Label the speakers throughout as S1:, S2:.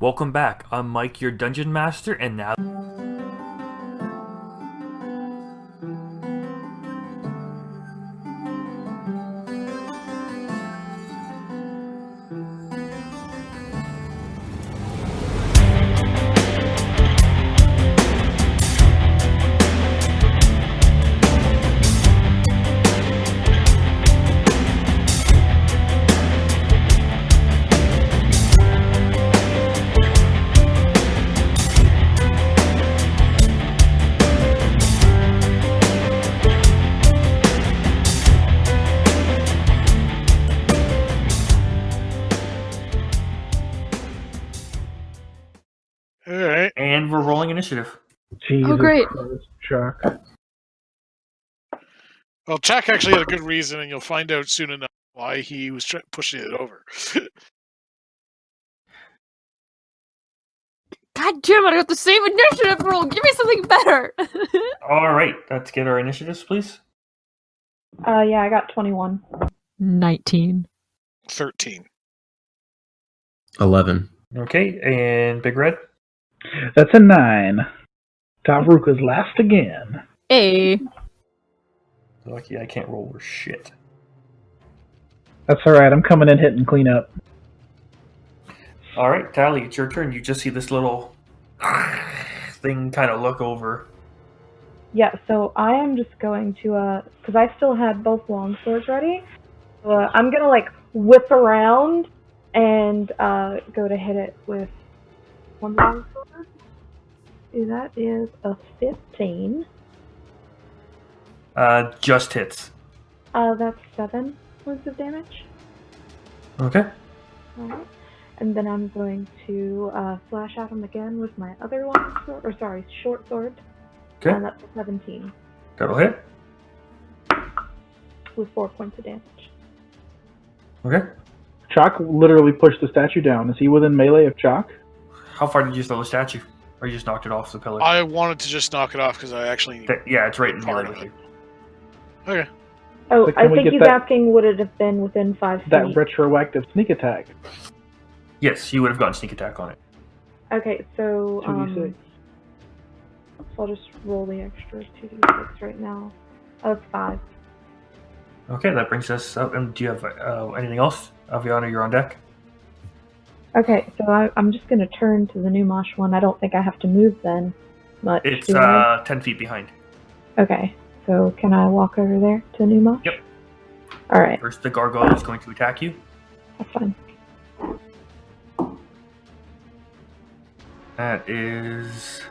S1: Welcome back. I'm Mike, your dungeon master, and now...
S2: Alright.
S1: And we're rolling initiative.
S3: Jesus
S4: great.
S3: Christ, Chuck.
S2: Well, Chuck actually had a good reason, and you'll find out soon enough why he was pushing it over.
S4: God damn it, I got the same initiative roll! Give me something better!
S1: Alright, let's get our initiatives, please.
S5: Yeah, I got 21.
S4: 19.
S2: 13.
S6: 11.
S1: Okay, and Big Red?
S3: That's a 9. Tavruka's last again.
S4: A.
S1: Lucky I can't roll worse shit.
S3: That's alright, I'm coming in hitting clean up.
S1: Alright, Tally, it's your turn. You just see this little thing kind of look over.
S5: Yeah, so I am just going to, because I still had both long swords ready, so I'm going to, whip around and go to hit it with one long sword. That is a 15.
S1: Just hits.
S5: That's 7 points of damage.
S1: Okay.
S5: Alright. And then I'm going to slash at him again with my other long sword, short sword.
S1: Okay.
S5: And that's a 17
S1: That'll hit.
S5: with 4 points of damage.
S1: Okay.
S3: Chalk literally pushed the statue down. Is he within melee of Chalk?
S1: How far did you throw the statue? Or you just knocked it off the pillar?
S2: I wanted to just knock it off because I actually...
S1: Yeah, it's right in
S2: Part
S1: melee
S2: of
S1: with
S2: it.
S1: you.
S2: Okay.
S5: Oh,
S3: So can
S5: I
S3: we
S5: think
S3: get
S5: he's
S3: that-
S5: asking would it have been within 5 feet.
S3: That retroactive sneak attack.
S1: Yes, you would have gotten sneak attack on it.
S5: Okay, so
S3: 2d6.
S5: so I'll just roll the extra 2d6 right now. Oh, it's 5.
S1: Okay, that brings us up. And do you have anything else? Aviana, you're on deck.
S5: Okay, so I'm just gonna turn to the new Mosh one. I don't think I have to move then much.
S1: It's
S5: do I?
S1: 10 feet behind.
S5: Okay, so can I walk over there to the new Mosh?
S1: Yep.
S5: Alright,
S1: First, the gargoyle is going to attack you.
S5: that's fine.
S1: That is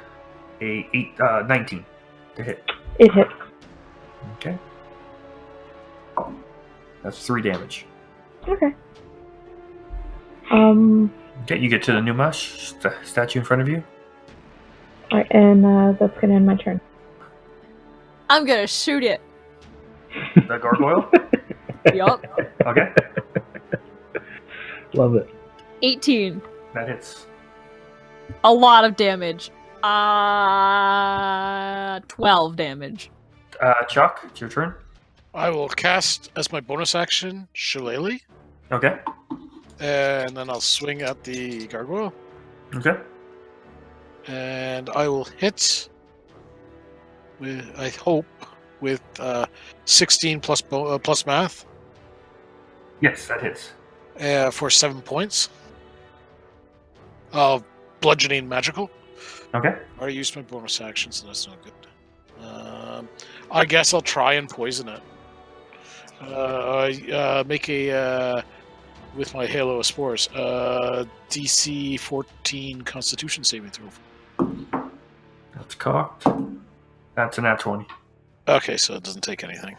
S1: a 19 to hit.
S5: It hits.
S1: Okay. That's 3 damage.
S5: Okay.
S1: Okay, you get to the Numash statue in front of you.
S5: Alright, and that's gonna end my turn.
S4: I'm gonna shoot it.
S1: The gargoyle.
S4: Yup.
S1: Okay,
S3: Love it.
S4: 18.
S1: that hits.
S4: A lot of damage. 12 damage.
S1: Chuck, it's your turn.
S2: I will cast, as my bonus action, Shillelagh,
S1: Okay.
S2: and then I'll swing at the gargoyle,
S1: Okay.
S2: and I will hit with, I hope, with 16 plus math
S1: Yes, that hits.
S2: for 7 points of bludgeoning magical.
S1: Okay.
S2: I already used my bonus action, so that's not good. I guess I'll try and poison it. Make a with my halo of spores. DC 14 Constitution saving throw.
S1: That's cocked. That's a nat 20.
S2: Okay, so it doesn't take anything.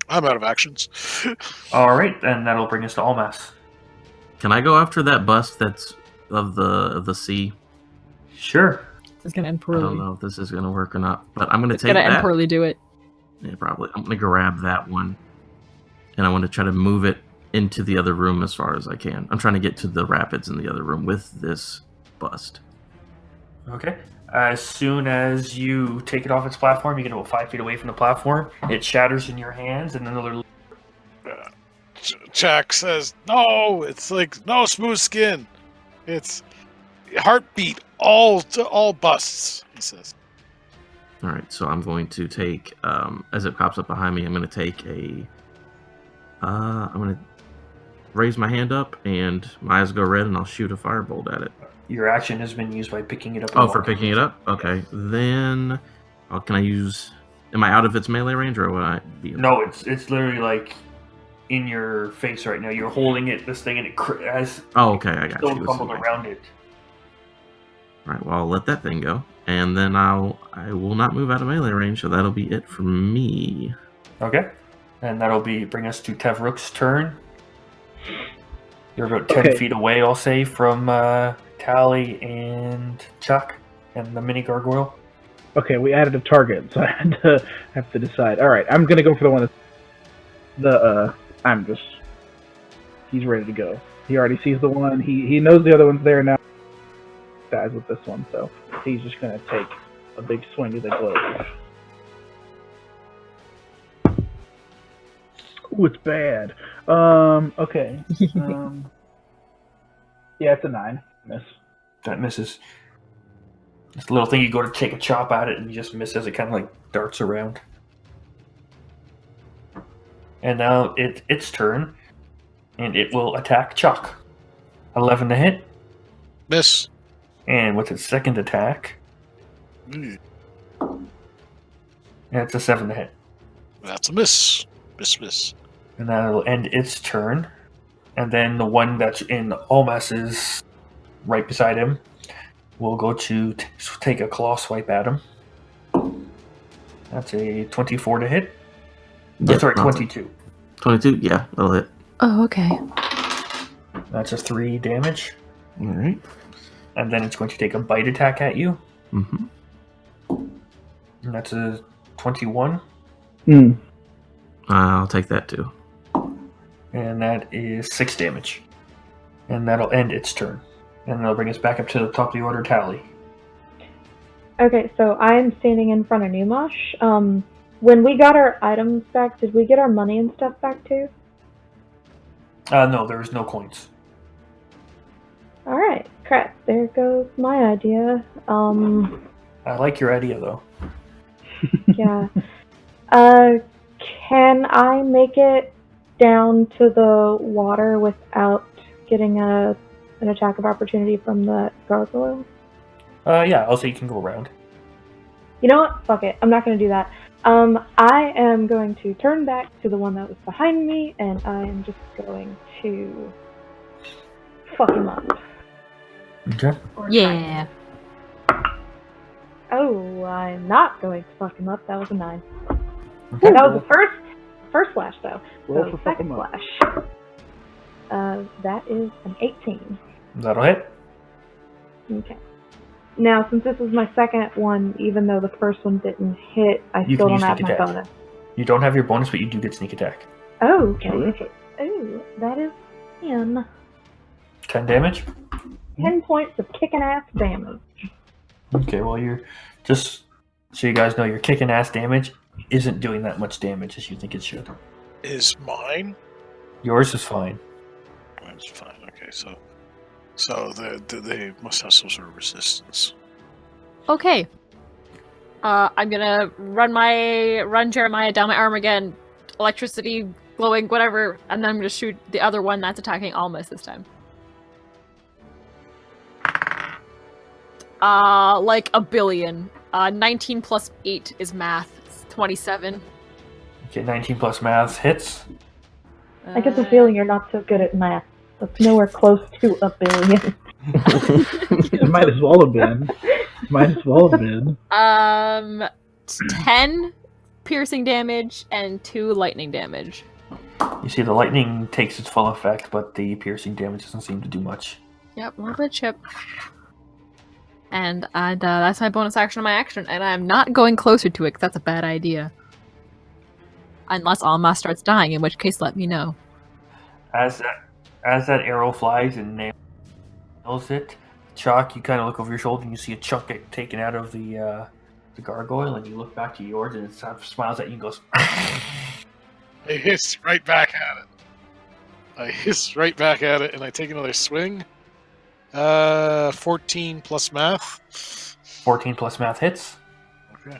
S2: I'm out of actions.
S1: All right, and that'll bring us to Almas.
S6: Can I go after that bust that's of the sea?
S1: Sure.
S4: This is gonna end
S6: I
S4: poorly.
S6: don't know if this is gonna work or not, but I'm gonna
S4: It's
S6: take
S4: gonna end
S6: that.
S4: poorly, do it.
S6: Yeah, probably. I'm gonna grab that one, and I want to try to move it into the other room as far as I can. I'm trying to get to the rapids in the other room with this bust.
S1: Okay. As soon as you take it off its platform, you get about 5 feet away from the platform. It shatters in your hands, and another
S2: Jack says, "No, it's like no smooth skin. It's heartbeat all busts." He says.
S6: All right, so I'm going to take, as it pops up behind me, I'm going to take I'm going to raise my hand up, and my eyes go red, and I'll shoot a firebolt at it.
S1: Your action has been used by picking it up.
S6: Oh, for picking it up? Okay, then can I use? Am I out of its melee range, or would I be?
S1: No, it's literally like in your face right now. You're holding it, this thing, and it has.
S6: Oh, okay, I got
S1: still
S6: you.
S1: crumbled around it.
S6: All right, well, I'll let that thing go, and then I will not move out of melee range, so that'll be it for me.
S1: Okay, and that'll bring us to Tevrook's turn. You're about 10 feet away, I'll say, from Tally and Chuck and the mini gargoyle.
S3: Okay, we added a target, so I have to decide. All right, I'm gonna go for the one that's he's ready to go. He already sees the one. He knows the other one's there now. Dies with this one, so he's just gonna take a big swing at the glove. Ooh, it's bad. Okay. Yeah, it's a 9. Miss.
S1: That misses. This little thing, you go to take a chop at it, and you just miss as it kind of like darts around. And now its turn, and it will attack Chuck. 11 to hit.
S2: Miss.
S1: And with its second attack,
S2: Mm,
S1: and it's a 7 to hit.
S2: that's a miss. Miss.
S1: And that'll end its turn. And then the one that's in Olmas's right beside him will go to take a claw swipe at him. That's a 24 to hit.
S6: Yep,
S1: Oh, sorry, 22.
S6: 22? Yeah, that'll hit.
S4: Oh, okay.
S1: That's a 3 damage.
S6: All right.
S1: And then it's going to take a bite attack at you.
S6: Mm-hmm.
S1: And that's a 21.
S3: Hmm.
S6: I'll take that too.
S1: And that is 6 damage. And that'll end its turn. And that'll bring us back up to the top of the order tally.
S5: Okay, so I'm standing in front of Numash. When we got our items back, did we get our money and stuff back too?
S1: No, there's no coins.
S5: Alright, crap. There goes my idea.
S1: I like your idea, though.
S5: Yeah. Can I make it down to the water without getting an attack of opportunity from the gargoyle?
S1: Yeah, I'll say you can go around.
S5: You know what? Fuck it. I'm not going to do that. I am going to turn back to the one that was behind me, and I am just going to fuck him up.
S1: Okay.
S4: Yeah.
S5: Oh, I'm not going to fuck him up. That was a 9.
S1: Okay.
S5: That was the first slash, though.
S3: Roll
S5: So
S3: for fuck
S5: second
S3: 'em up.
S5: slash. That is an 18.
S1: That'll hit.
S5: Okay. Now, since this is my second one, even though the first one didn't hit, I
S1: You
S5: still
S1: can
S5: don't
S1: use
S5: have
S1: sneak
S5: my
S1: attack.
S5: bonus.
S1: You don't have your bonus, but you do get sneak attack.
S5: Oh, okay.
S3: Terrific.
S5: Oh, that is 10.
S1: 10 damage?
S5: 10 points of kicking ass damage.
S1: Okay, well, you're just so you guys know, your kicking ass damage isn't doing that much damage as you think it should.
S2: Is mine?
S1: Yours is fine.
S2: Mine's fine. Okay, so they must have some sort of resistance.
S4: Okay. I'm gonna run Jeremiah down my arm again. Electricity, glowing, whatever, and then I'm gonna shoot the other one that's attacking Almas this time. Like a billion. 19 plus 8 is math. It's 27.
S1: Okay, 19 plus math hits.
S5: I get the feeling you're not so good at math. That's nowhere close to a billion.
S3: It might as well have been. Might as well have been.
S4: 10 piercing damage and 2 lightning damage.
S1: You see, the lightning takes its full effect, but the piercing damage doesn't seem to do much.
S4: Yep, a little bit of chip. And that's my bonus action on my action, and I'm not going closer to it because that's a bad idea. Unless Alma starts dying, in which case let me know.
S1: As that arrow flies and nails it, Chalk, you kind of look over your shoulder and you see a chunk get taken out of the gargoyle, and you look back to yours and it sort of smiles at you and goes,
S2: It hits right back at it. I hiss right back at it, and I take another swing. 14 plus math.
S1: 14 plus math hits.
S2: Okay.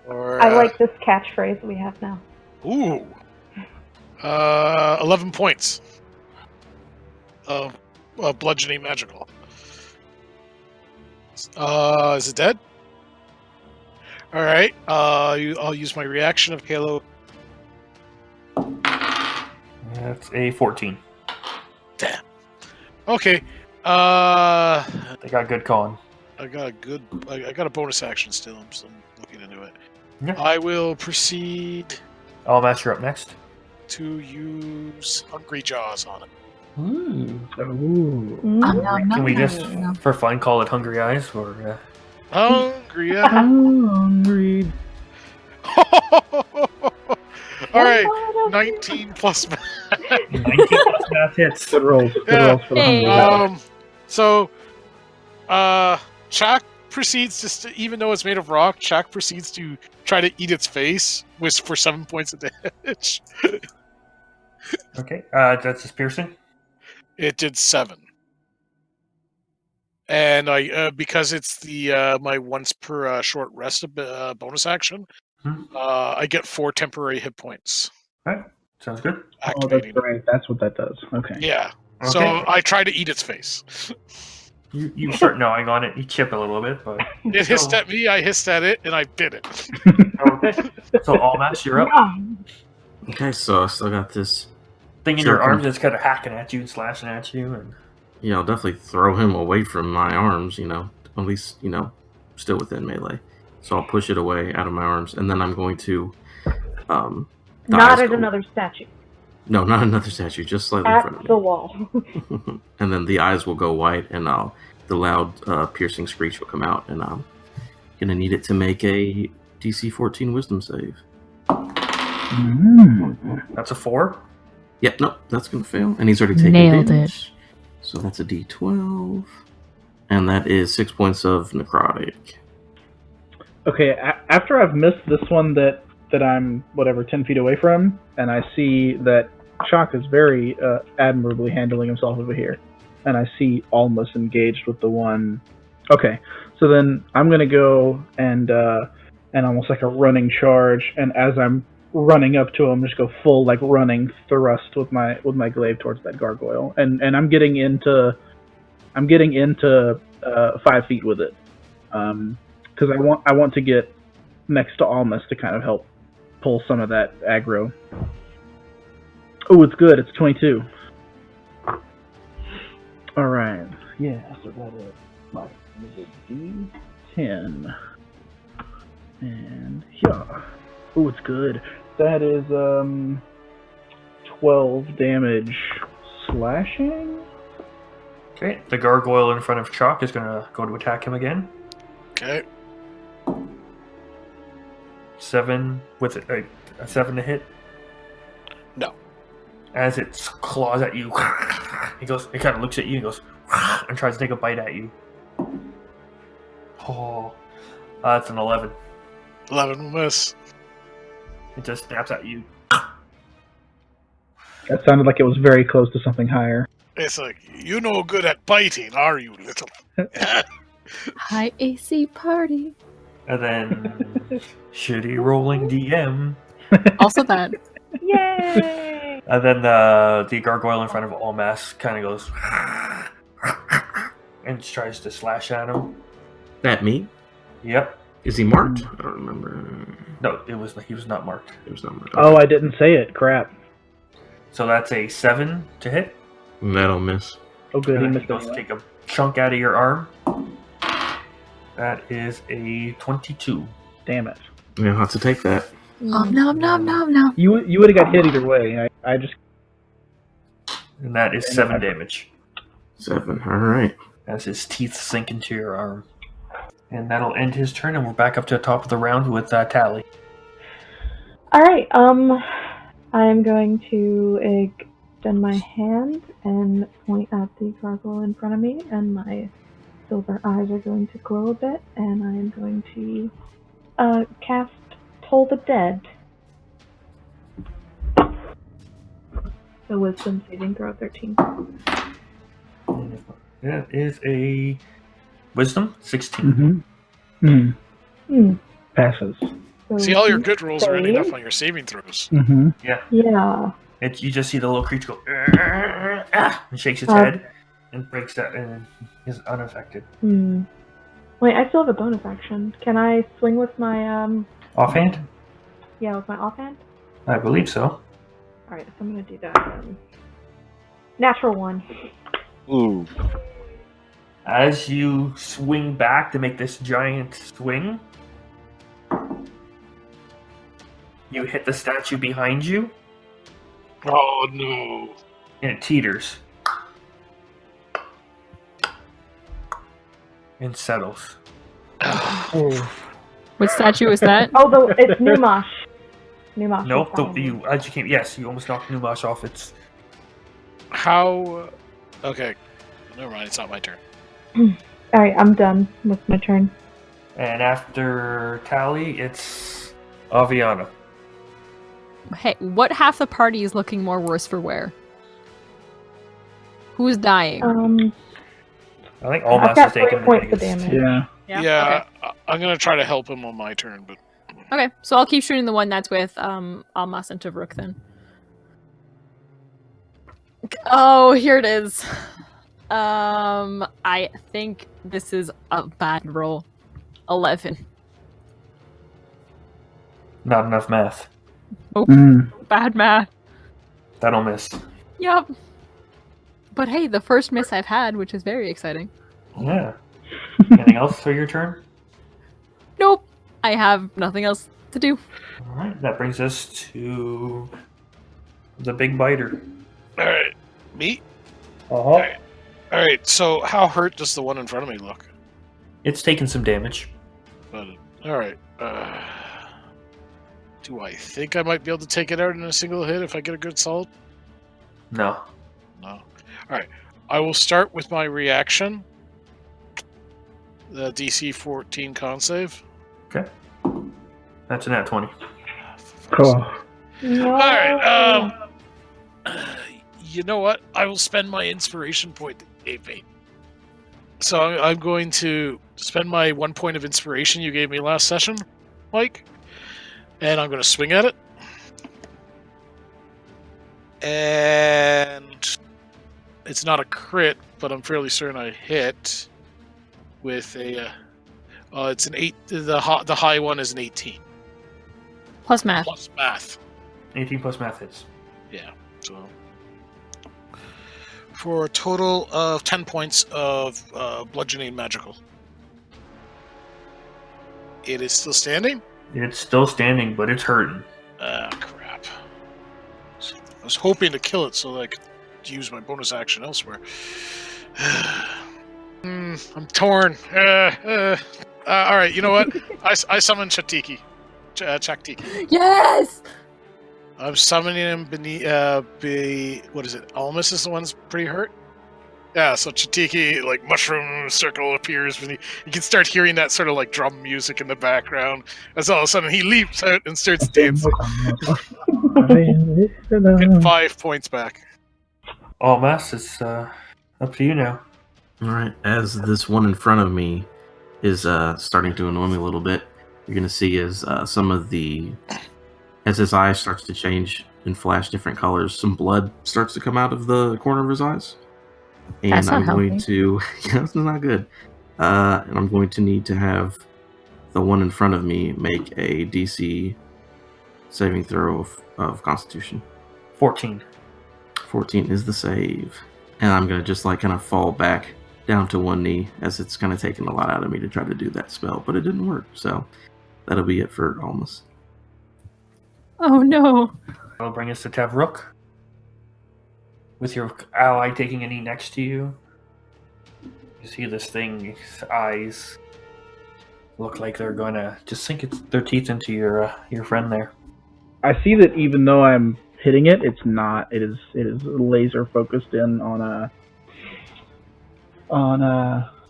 S2: Or,
S5: I like this catchphrase we have now.
S2: Ooh. 11 points of bludgeoning magical. Is it dead? All right. I'll use my reaction of Halo.
S1: That's a 14.
S2: Damn. Okay.
S1: They got good con.
S2: I got a bonus action still. I'm still looking into it.
S1: Yeah.
S2: I will proceed
S1: Almas, you're up next.
S2: to use Hungry Jaws on it.
S1: Ooh.
S3: Ooh.
S1: Can we just, for fun, call it Hungry Eyes? Or
S2: Hungry. Yeah.
S3: Hungry.
S2: All right. 19 plus.
S1: 19 plus math hits.
S3: Good rolls. Good
S2: Yeah.
S3: rolls for the
S4: Hey.
S3: hungry.
S2: So, Chak proceeds to, even though it's made of rock, Chak proceeds to try to eat its face for 7 points of damage.
S1: Okay, that's his piercing.
S2: It did 7, and I because it's the my once per short rest bonus action, I get 4 temporary hit points.
S1: Alright, sounds good.
S3: Oh, that's
S2: Activating.
S3: right. That's what that does. Okay.
S2: Yeah.
S1: Okay.
S2: So I try to eat its face.
S1: You start gnawing on it, you chip a little bit, but...
S2: It hissed at me, I hissed at it, and I bit it.
S1: Okay, so Almas, you're up.
S6: Okay, so I still got this.
S1: Thing in
S6: Sure,
S1: your
S6: can-
S1: arms that's kind of hacking at you and slashing at you, and...
S6: Yeah, I'll definitely throw him away from my arms, at least, still within melee. So I'll push it away out of my arms, and then I'm going to, the
S5: Not
S6: eyes
S5: at
S6: go-
S5: another statue.
S6: No, not another statue, just slightly in
S5: At
S6: front of me.
S5: the wall.
S6: And then the eyes will go white, and the loud piercing screech will come out, and I'm gonna need it to make a DC 14 Wisdom save.
S1: That's a 4.
S6: Yep, nope, that's gonna fail, and he's already taken
S4: Nailed
S6: damage. So that's a D12, and that is 6 points of necrotic.
S3: Okay, after I've missed this one that I'm, 10 feet away from, and I see that Chalk is very admirably handling himself over here, and I see Almas engaged with the one... Okay, so then I'm going to go and almost like a running charge, and as I'm running up to him, just go full, running thrust with my glaive towards that gargoyle. And I'm getting into 5 feet with it. Because I want to get next to Almas to kind of help pull some of that aggro. Oh, it's good. It's 22. All right. Yeah. So that is my D10. And yeah. Oh, it's good. That is 12 damage slashing.
S1: Okay, the gargoyle in front of Chalk is going to go to attack him again.
S2: Okay.
S1: 7 with a 7 to hit.
S2: No.
S1: As it claws at you, it kind of looks at you and goes, and tries to take a bite at you. Oh, that's an 11.
S2: 11 will miss.
S1: It just snaps at you.
S3: That sounded like it was very close to something higher.
S2: It's like, you're no good at biting, are you, little?
S4: High AC party.
S1: And then shitty rolling DM.
S4: Also that.
S5: Yay!
S1: And then the gargoyle in front of Almas kind of goes and tries to slash at him.
S6: That me?
S1: Yep.
S6: Is he marked? I don't remember.
S1: No, he was not marked.
S6: It was not marked.
S3: Oh, I didn't say it. Crap.
S1: So that's a 7 to hit.
S6: That'll miss.
S3: Oh, good. He
S1: And
S3: missed
S1: he goes to
S3: it.
S1: take a chunk out of your arm. That is a 22.
S3: Damn it.
S6: You'll have to take that.
S4: No.
S3: You would have got hit either way. I just...
S1: And that is 7 damage.
S6: 7. All right.
S1: As his teeth sink into your arm. And that'll end his turn, and we're back up to the top of the round with Tally.
S5: Alright, I am going to extend my hand and point at the gargoyle in front of me, and my silver eyes are going to glow a bit, and I am going to cast Toll the Dead. So wisdom saving throw 13.
S1: That is a wisdom 16.
S3: Mm-hmm. Mm.
S5: Hmm.
S3: Passes.
S5: So
S2: See, all your
S5: you
S2: good rolls are ending
S5: save?
S2: up on your saving throws.
S3: Mm-hmm.
S1: Yeah.
S5: Yeah.
S1: You just see the little creature go and shakes its head and breaks that and is unaffected.
S5: Hmm. Wait, I still have a bonus action. Can I swing with my
S1: Offhand?
S5: Yeah, with my offhand?
S1: I believe so.
S5: Alright, so I'm gonna do that. Natural 1.
S2: Ooh.
S1: As you swing back to make this giant swing, you hit the statue behind you,
S2: Oh no.
S1: and it teeters. And settles.
S4: What statue is that?
S5: Oh, it's Numash. Numash.
S1: Nope,
S5: is behind me.
S1: you almost knocked Numash off its...
S2: How? Okay. Never mind. It's not my turn.
S5: Alright, I'm done with my turn.
S1: And after Tally, it's Aviana.
S4: Hey, what half the party is looking more worse for wear? Who's dying?
S1: I think Almas
S5: I've got
S1: is taking
S5: 3 points of
S1: biggest.
S5: damage.
S3: Yeah.
S2: Yeah. I'm gonna try to help him on my turn, but
S4: Okay, so I'll keep shooting the one that's with Almas and Tavruk then. Oh, here it is. I think this is a bad roll. 11.
S1: Not enough math.
S4: Oh,
S3: Mm.
S4: bad math.
S1: That'll miss.
S4: Yup. But hey, the first miss I've had, which is very exciting.
S1: Yeah. Anything else for your turn?
S4: Nope. I have nothing else to do.
S1: Alright, that brings us to the big biter.
S2: all right. Me.
S1: Uh-huh.
S2: All right. So, how hurt does the one in front of me look?
S1: It's taken some damage.
S2: But all right. Do I think I might be able to take it out in a single hit if I get a good salt?
S1: No.
S2: No. All right. I will start with my reaction. The DC 14 con save.
S1: Okay. That's a nat 20.
S3: Cool.
S5: No.
S2: All right. You know what? I will spend my inspiration point, AP. So I'm going to spend my 1 point of inspiration you gave me last session, Mike, and I'm going to swing at it. And it's not a crit, but I'm fairly certain I hit with a. It's an 8. The high one is an 18
S4: Plus math.
S2: plus math.
S1: 18 plus math hits.
S2: Yeah. So for a total of 10 points of bludgeoning magical. It is still standing?
S1: It's still standing, but it's hurting.
S2: Ah, crap. I was hoping to kill it so that I could use my bonus action elsewhere. I'm torn. Alright, you know what? I summon Chaktiki. Chaktiki.
S4: Yes!
S2: I'm summoning him beneath, what is it? Almas is the one's pretty hurt? Yeah, so Chaktiki, like, mushroom circle appears beneath. You can start hearing that sort of, like, drum music in the background. As all of a sudden he leaps out and starts dancing. Get 5 points back.
S1: Almas, it's up to you now.
S6: Alright, as this one in front of me is starting to annoy me a little bit, you're going to see as some of the... As his eyes starts to change and flash different colors, some blood starts to come out of the corner of his eyes. And
S4: That's not
S6: I'm going
S4: healthy.
S6: to... Yeah, that's not good. And I'm going to need to have the one in front of me make a DC saving throw of Constitution.
S1: 14.
S6: 14 is the save. And I'm going to just like kind of fall back down to one knee as it's kind of taken a lot out of me to try to do that spell, but it didn't work. So that'll be it for Almas.
S4: Oh no.
S1: That'll bring us to Tavruk. With your ally taking a knee next to you, you see this thing's eyes look like they're going to just sink their teeth into your friend there.
S3: I see that even though I'm hitting it, it's not. It is laser focused in on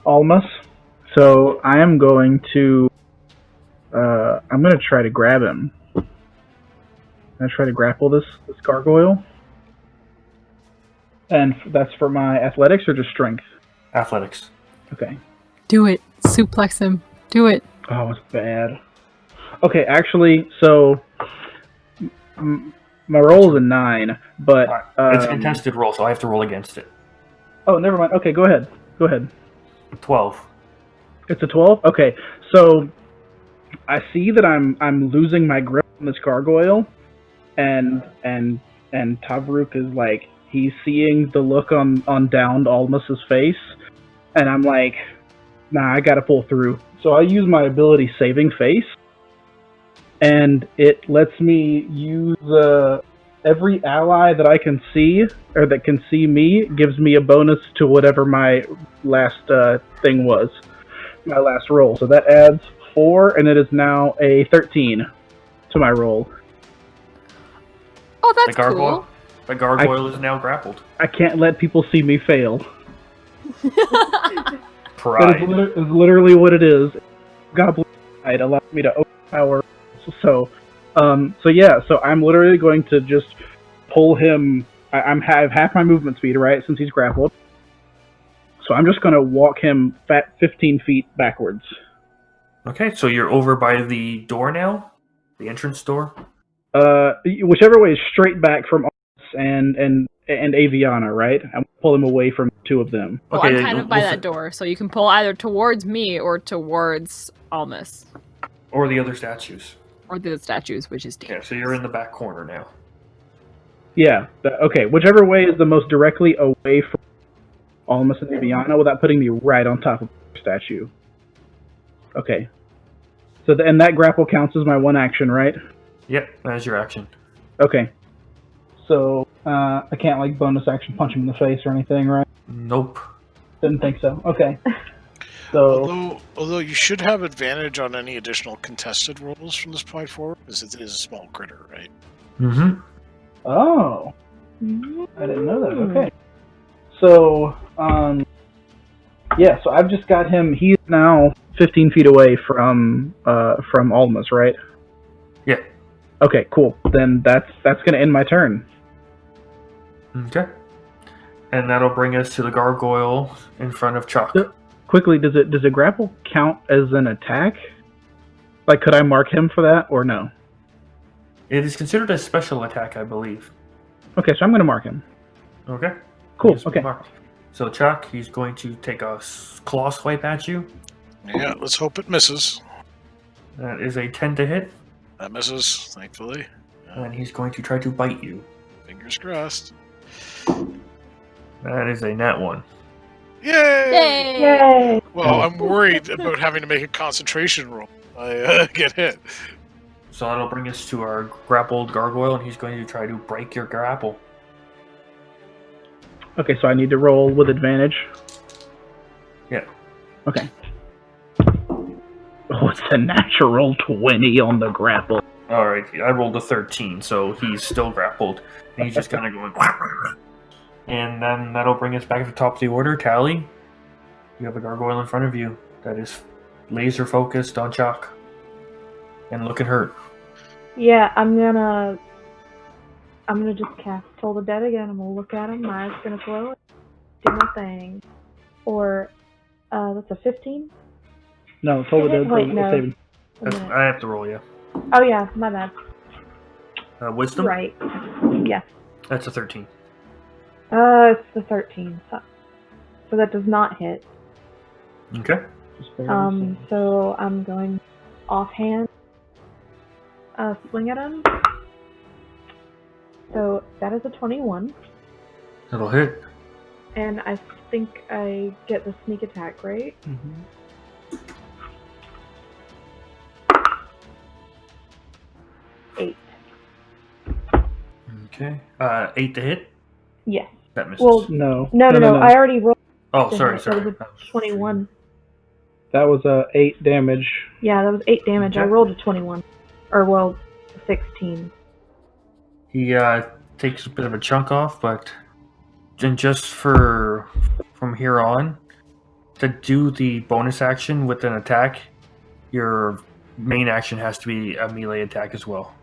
S3: Almas. So I am going to try to grab him. I'm gonna try to grapple this gargoyle. And that's for my athletics or just strength?
S1: Athletics.
S3: Okay.
S4: Do it. Suplex him. Do it.
S3: Oh, it's bad. Okay, actually, so my roll is a 9, but
S1: It's a contested roll, so I have to roll against it.
S3: Oh, never mind. Okay, go ahead.
S1: 12.
S3: It's a 12. Okay, so I see that I'm losing my grip on this gargoyle, and Tavruk is like, he's seeing the look on downed Almus's face, and I'm like, nah, I gotta pull through. So I use my ability Saving Face, and it lets me use every ally that I can see, or that can see me, gives me a bonus to whatever my last thing was, my last roll. So that adds 4, and it is now a 13 to my roll.
S4: Oh, that's cool.
S1: The gargoyle is now grappled.
S3: I can't let people see me fail.
S1: Pride.
S3: That is literally what it is. Goblin Pride allows me to overpower. So I'm literally going to just pull him. I have half my movement speed, right, since he's grappled. So I'm just going to walk him 15 feet backwards.
S1: Okay, so you're over by the door now? The entrance door?
S3: Whichever way is straight back from us and Aviana, right? I'm pull him away from 2 of them.
S4: Well,
S1: Okay,
S4: I'm kind of by that door, so you can pull either towards me or towards Almus.
S1: Or the other statues.
S4: Or the statues, which is
S1: Yeah,
S4: dangerous.
S1: so you're in the back corner now.
S3: Yeah, okay. Whichever way is the most directly away from Almus and Aviana without putting me right on top of the statue. Okay. So and that grapple counts as my one action, right?
S1: Yep, that is your action.
S3: Okay. So I can't like bonus action punch him in the face or anything, right?
S1: Nope.
S3: Didn't think so. Okay. So
S2: Although you should have advantage on any additional contested rolls from this point forward, because it is a small critter, right?
S1: Mm-hmm.
S3: oh, I didn't know that. Okay. So yeah. So I've just got him. He's now 15 feet away from Almus, right?
S1: Yeah.
S3: Okay. Cool. Then that's gonna end my turn.
S1: Okay. And that'll bring us to the gargoyle in front of Chuck.
S3: Yep. Quickly, does a grapple count as an attack? Like, could I mark him for that, or no?
S1: It is considered a special attack, I believe.
S3: Okay, so I'm going to mark him.
S1: Okay.
S3: Cool,
S1: He's
S3: okay.
S1: marked. So Chuck, he's going to take a claw swipe at you.
S2: Yeah, let's hope it misses.
S1: That is a 10 to hit.
S2: That misses, thankfully.
S1: And he's going to try to bite you.
S2: Fingers crossed.
S1: That is a nat 1.
S2: Yay!
S5: Yay!
S2: Well, I'm worried about having to make a concentration roll. I get hit.
S1: So that'll bring us to our grappled gargoyle, and he's going to try to break your grapple.
S3: Okay, so I need to roll with advantage.
S1: Yeah.
S3: Okay. Oh, it's a natural 20 on the grapple.
S1: Alright, I rolled a 13, so he's still grappled. And he's just kind of going... And then that'll bring us back to the top of the order. Tally, you have a gargoyle in front of you that is laser focused on Chuck. And looking hurt.
S5: Yeah, I'm gonna just cast Toll the Dead again. I'm gonna look at him, my eyes gonna glow, do my thing. Or, that's a 15?
S3: No, Toll the Dead.
S5: Wait, no.
S3: Saving.
S1: I have to roll, yeah.
S5: Oh yeah, my bad.
S1: Wisdom?
S5: Right. Yes.
S1: That's a 13.
S5: It's the 13. So that does not hit.
S1: Okay.
S5: So I'm going offhand, swing at him. So that is a 21.
S1: That'll hit.
S5: And I think I get the sneak attack, right?
S3: Mm-hmm.
S5: 8.
S1: Okay. 8 to hit?
S5: Yes.
S1: That misses.
S5: Well,
S3: No.
S5: no. I already rolled.
S1: oh,
S5: the
S1: sorry,
S5: hit.
S1: sorry.
S5: That was a 21.
S3: That was 8 damage.
S5: Yeah, that was 8 damage. I
S1: Okay.
S5: rolled a 21. Or, well, 16.
S1: He takes a bit of a chunk off, but then just from here on, to do the bonus action with an attack, your main action has to be a melee attack as well.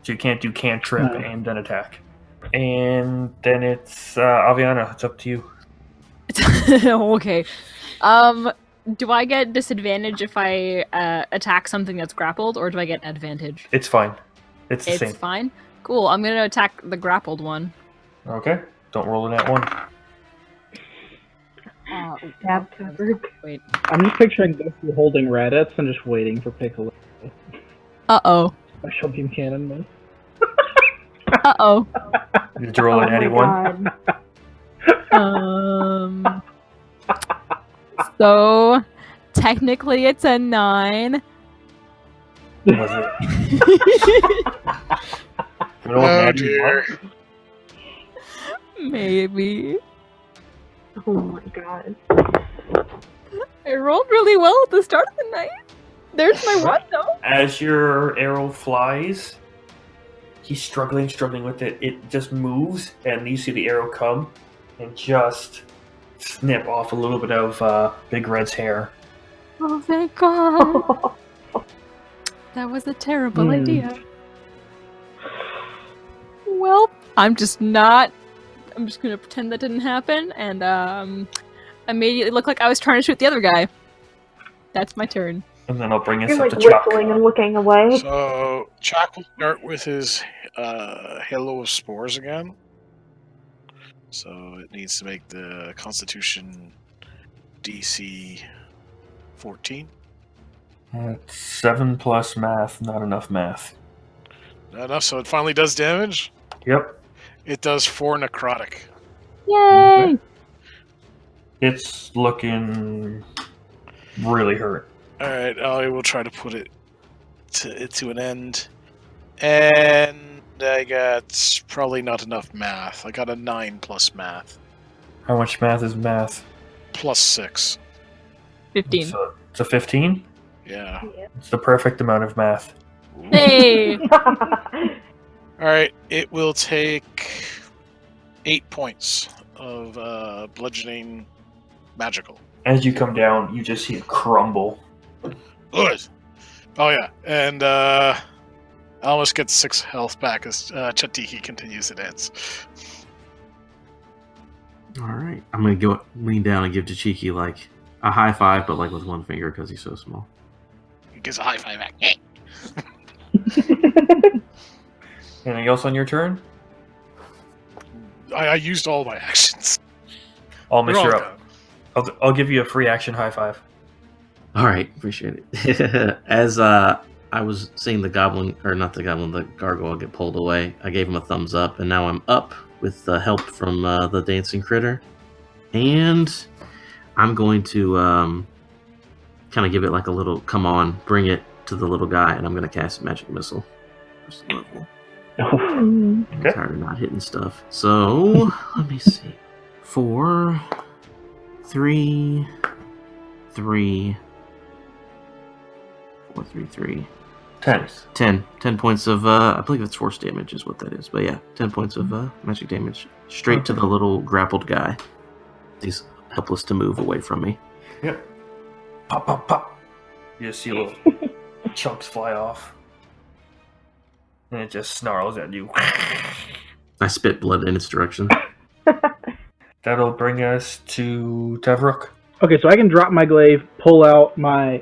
S1: So you can't do cantrip
S3: No.
S1: and then attack. And then it's Aviana. It's up to you.
S4: Okay. Do I get disadvantage if I attack something that's grappled, or do I get advantage?
S1: It's fine. It's the
S4: It's
S1: same.
S4: fine. Cool. I'm gonna attack the grappled one.
S1: Okay. Don't roll in that one.
S5: Stab Tevrook.
S4: Wait.
S3: I'm just picturing Goku holding Raditz and just waiting for Piccolo.
S4: Uh-oh.
S3: Special beam cannon miss.
S4: Uh-oh.
S1: Did you roll an
S5: Oh my
S1: 81?
S5: God.
S4: So technically it's a 9.
S1: Was it? Roll an
S2: Oh
S1: 81?
S2: dear.
S4: Maybe.
S5: Oh my God.
S4: I rolled really well at the start of the night. There's my one though.
S1: As your arrow flies, he's struggling with it. It just moves, and you see the arrow come and just snip off a little bit of Big Red's hair.
S4: Oh thank God. That was a terrible idea. Well, I'm just gonna pretend that didn't happen and immediately look like I was trying to shoot the other guy. That's my turn.
S1: And then I'll bring us
S5: You're
S1: up
S5: like
S1: to Chuck.
S5: whistling and looking away.
S2: So Chuck will start with his halo of spores again. So it needs to make the Constitution DC 14.
S1: 7 plus math, not enough math.
S2: Not enough, so it finally does damage.
S1: Yep.
S2: It does 4 necrotic.
S4: Yay!
S1: Okay. It's looking really hurt.
S2: Alright, I will try to put it to an end. And I got probably not enough math. I got a 9 plus math.
S1: How much math is math?
S2: Plus 6.
S4: 15.
S1: It's a 15?
S2: Yeah.
S1: It's the perfect amount of math.
S4: Hey!
S2: Alright, it will take 8 points of bludgeoning magical.
S1: As you come down, you just see it crumble.
S2: Good. Oh yeah, and I almost get 6 health back as Chatiki continues to dance.
S6: All right, I'm gonna go lean down and give Tachiki like a high five, but like with one finger because he's so small.
S2: He gives a high five back.
S1: Anything else on your turn?
S2: I used all my actions.
S1: I'll miss
S2: They're all
S1: you up. I'll give you a free action high five.
S6: All right, appreciate it. As I was seeing the goblin, or not the goblin, the gargoyle get pulled away, I gave him a thumbs up, and now I'm up with the help from the dancing critter. And I'm going to kind of give it like a little, come on, bring it to the little guy, and I'm going to cast Magic Missile. First level. I'm tired of not hitting stuff. So, let me see. 4, 3, 3, 4, 3, 3.
S1: 10.
S6: 10 points of, I believe it's force damage is what that is. But yeah, 10 points of magic damage. Straight to the little grappled guy. He's helpless to move away from me.
S1: Yep. Pop, pop, pop. You just see little chunks fly off. And it just snarls at you.
S6: I spit blood in its direction.
S1: That'll bring us to Tevrook.
S3: Okay, so I can drop my glaive, pull out my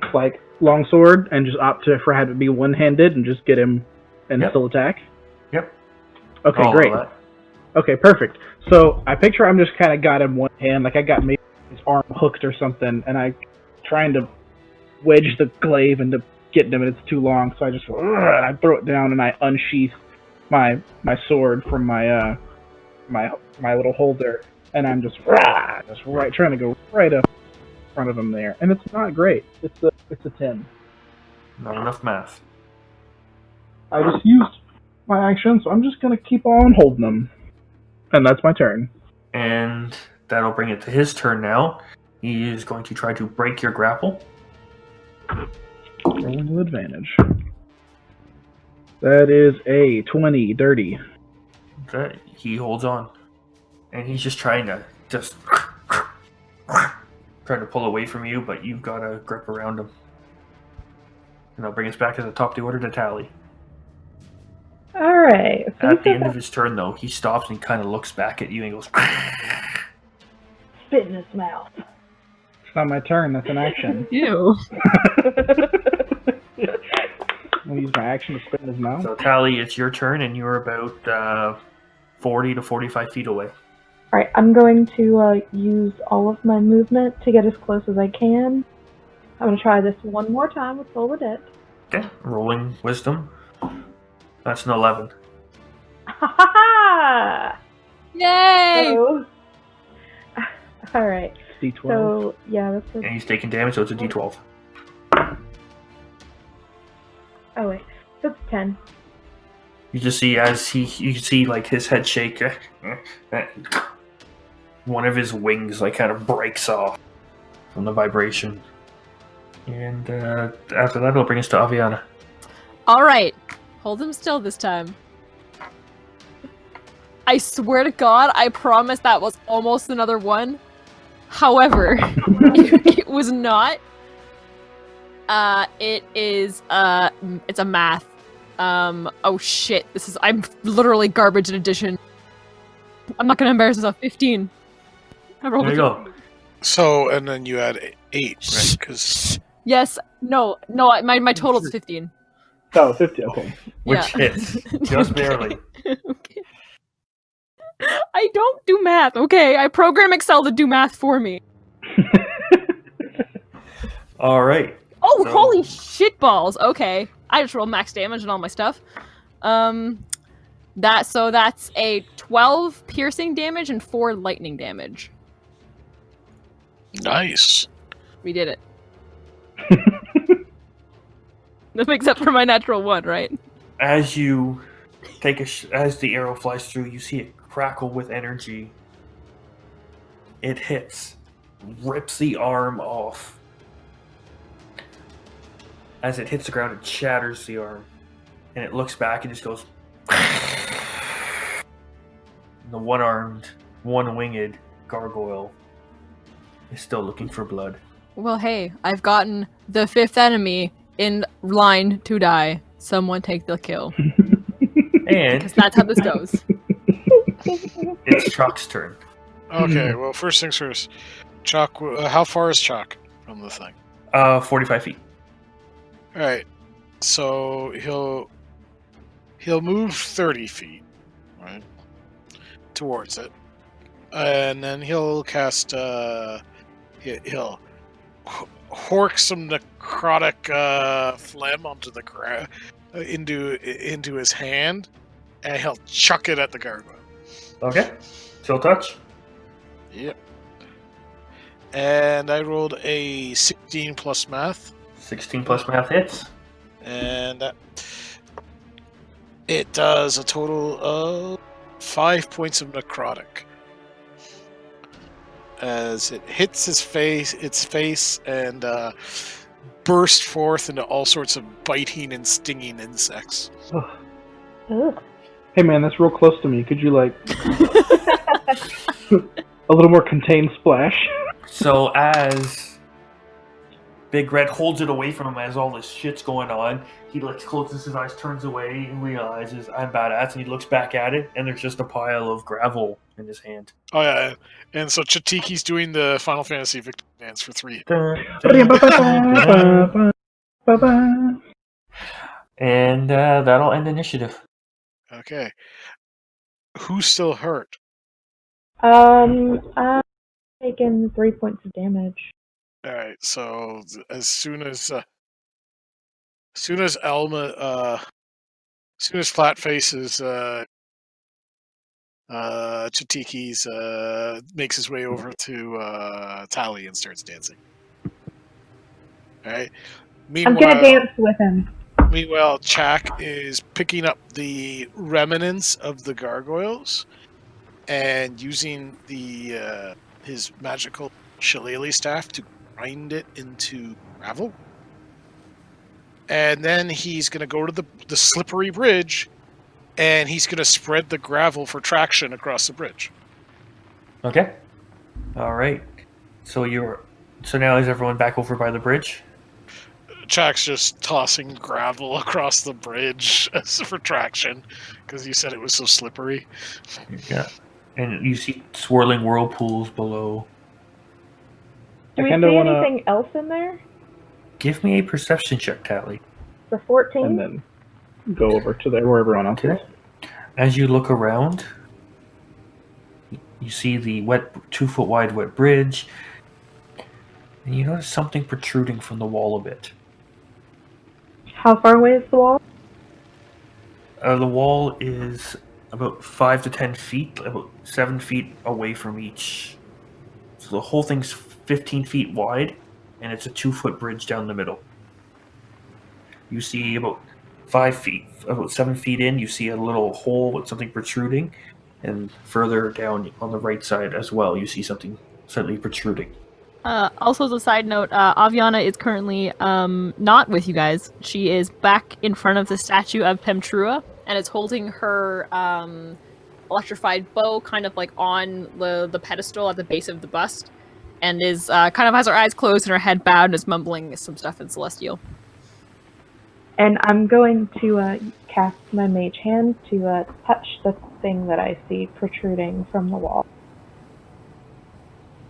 S3: longsword, and just opt to have it be one-handed and just get him and still attack.
S1: Yep.
S3: Okay,
S1: All
S3: great.
S1: of that.
S3: Okay, perfect. So I picture I'm just kind of got him one hand, like I got maybe his arm hooked or something, and I trying to wedge the glaive into getting him, and it's too long, so I just I throw it down and I unsheath my sword from my my little holder, and I'm just right trying to go right up in front of him there, and it's not great. It's a 10.
S1: Not enough math.
S3: I just used my action, so I'm just gonna keep on holding him, and that's my turn.
S1: And that'll bring it to his turn now. He is going to try to break your grapple.
S3: Rolling with advantage. That is a 20, dirty.
S1: Okay, he holds on. And he's just trying to trying to pull away from you, but you've got a grip around him. And I'll bring us back at the top of the order to Tally.
S5: All right. So
S1: At the end of his turn, though, he stops and kind of looks back at you and goes,
S5: spit in his mouth.
S3: It's not my turn. That's an action.
S4: Ew.
S3: I'll use my action to spit in his mouth.
S1: So, Tally, it's your turn, and you're about 40 to 45 feet away.
S5: All right. I'm going to use all of my movement to get as close as I can. I'm going to try this one more time with Roll the Dead.
S1: Okay, rolling wisdom. That's an 11.
S5: Ha ha ha!
S4: Yay!
S5: So, all right.
S3: D12.
S5: So yeah, that's
S1: And he's taking damage, so it's a d12.
S5: Oh wait, so it's 10.
S1: You just see you can see like his head shake. One of his wings like kind of breaks off from the vibration. And after that, it'll bring us to Aviana.
S4: All right, hold him still this time. I swear to God, I promise that was almost another one. However, it was not. It's a math. Oh shit, I'm literally garbage in addition. I'm not gonna embarrass myself. 15. I rolled
S1: There you
S4: a
S1: go.
S2: So, and then you add 8, right? Because
S4: Yes, no, my total's 15.
S3: Oh, 50. Okay.
S1: Which
S4: Yeah.
S1: hits. Just barely.
S4: Okay. I don't do math, okay? I program Excel to do math for me.
S1: Alright.
S4: Oh,
S1: So-
S4: holy shitballs! Okay, I just rolled max damage and all my stuff. That's a 12 piercing damage and 4 lightning damage.
S2: nice.
S4: We did it. That makes up for my natural 1, right?
S1: As you take as the arrow flies through, you see it crackle with energy. It hits, rips the arm off. As it hits the ground, it shatters the arm, and it looks back and just goes. The one-armed, one-winged gargoyle is still looking for blood.
S4: Well, hey, I've gotten the 5th enemy in line to die. Someone take the kill.
S1: And
S4: Because that's how this goes.
S1: it's Chuck's turn.
S2: Okay, well, first things first. Chalk, how far is Chalk from the thing?
S1: 45 feet.
S2: All right, so he'll move 30 feet, right, towards it, and then he'll cast he'll hork some necrotic phlegm onto the ground into his hand, and he'll chuck it at the gargoyle.
S1: Okay. Chill touch.
S2: Yep. And I rolled a 16 plus math.
S1: 16 plus math hits.
S2: And it does a total of 5 points of necrotic as it hits its face, and burst forth into all sorts of biting and stinging insects.
S5: Ugh.
S3: Hey man, that's real close to me. Could you like a little more contained splash?
S1: So as Big Red holds it away from him as all this shit's going on, he closes his eyes, turns away, and realizes I'm badass, and he looks back at it, and there's just a pile of gravel in his hand.
S2: Oh yeah, and so Chatiki's doing the Final Fantasy victory dance for 3.
S1: And that'll end initiative.
S2: Okay. Who's still hurt?
S5: I'm taking 3 points of damage.
S2: All right. So as soon as Elma, as soon as Flatface's Chatiki's makes his way over to Tally and starts dancing. All right.
S5: I'm gonna dance with him.
S2: Meanwhile, Chak is picking up the remnants of the gargoyles and using the his magical shillelagh staff to grind it into gravel. And then he's going to go to the slippery bridge, and he's going to spread the gravel for traction across the bridge.
S1: Okay. All right. So now is everyone back over by the bridge?
S2: Chak's just tossing gravel across the bridge for traction because you said it was so slippery.
S1: Yeah. And you see swirling whirlpools below.
S5: Do
S3: I
S5: we
S3: kinda
S5: see
S3: wanna-
S5: anything else in there?
S1: Give me a perception check, Tally.
S5: The 14?
S3: And then go over to there where everyone else is.
S1: As you look around, you see the 2-foot wide wet bridge, and you notice something protruding from the wall a bit.
S5: How far away is the wall?
S1: The wall is about 5 to 10 feet, about 7 feet away from each. So the whole thing's 15 feet wide, and it's a 2-foot bridge down the middle. You see about 7 feet in, you see a little hole with something protruding, and further down on the right side as well, you see something slightly protruding.
S4: Also, as a side note, Aviana is currently not with you guys. She is back in front of the statue of Pemtrua and is holding her electrified bow kind of like on the pedestal at the base of the bust, and is kind of has her eyes closed and her head bowed and is mumbling some stuff in Celestial.
S5: And I'm going to cast my mage hand to touch the thing that I see protruding from the wall.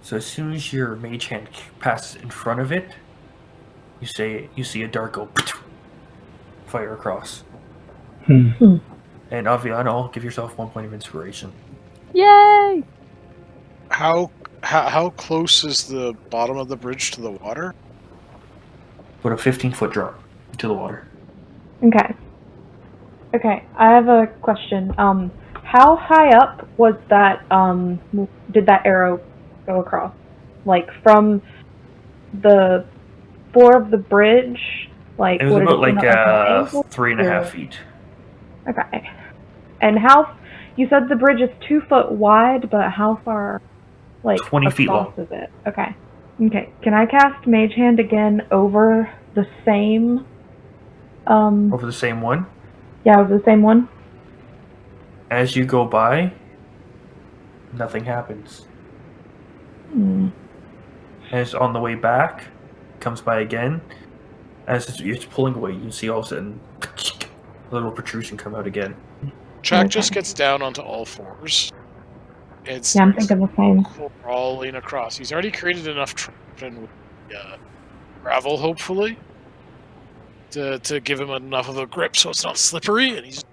S1: So as soon as your mage hand passes in front of it, you see a dart go fire across.
S3: Hmm.
S1: And Aviana, give yourself 1 point of inspiration.
S4: Yay!
S2: How close is the bottom of the bridge to the water?
S1: Put a 15-foot drop into the water.
S5: Okay, I have a question. How high up was that, did that arrow go across? Like, from the floor of the bridge? Like,
S1: It was
S5: what did
S1: about
S5: come
S1: like
S5: up an angle?
S1: 3.5 feet.
S5: Okay. And you said the bridge is 2 foot wide, but how far, like,
S1: 20 feet long.
S5: across is it? Okay. Can I cast Mage Hand again over the same,
S1: Over the same one.
S5: yeah, over the same one?
S1: As you go by, nothing happens.
S5: Hmm.
S1: As on the way back, comes by again. As it's pulling away, you see all of a sudden a little protrusion come out again.
S2: Chak
S5: Okay.
S2: just gets down onto all fours. And
S5: Yeah, I'm
S2: starts
S5: thinking the same.
S2: crawling across. He's already created enough traction with gravel, hopefully, to give him enough of a grip so it's not slippery, and he's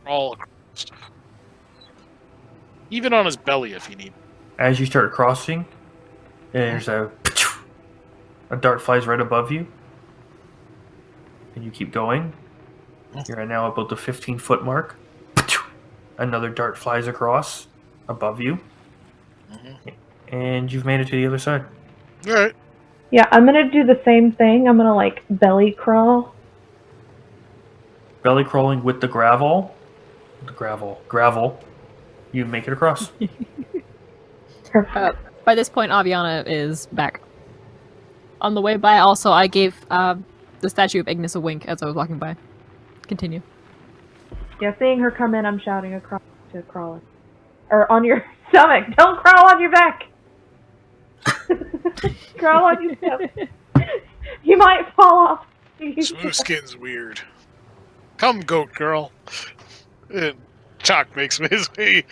S2: all across. Even on his belly if he needs.
S1: As you start crossing, there's a dart flies right above you, and you keep going. You're now about the 15-foot mark. Another dart flies across above you, and you've made it to the other side.
S2: All right.
S5: Yeah, I'm gonna do the same thing. I'm gonna, like, belly crawl.
S1: Belly crawling with the gravel. Gravel. You make it across.
S5: Perfect.
S4: By this point, Aviana is back. On the way by, also, I gave the statue of Ignis a wink as I was walking by. Continue.
S5: Yeah, seeing her come in, I'm shouting across to crawling. Or on your stomach. Don't crawl on your back. Crawl on your stomach. You might fall off.
S2: Smooth skin's weird. Come, goat girl. And Chak makes his way,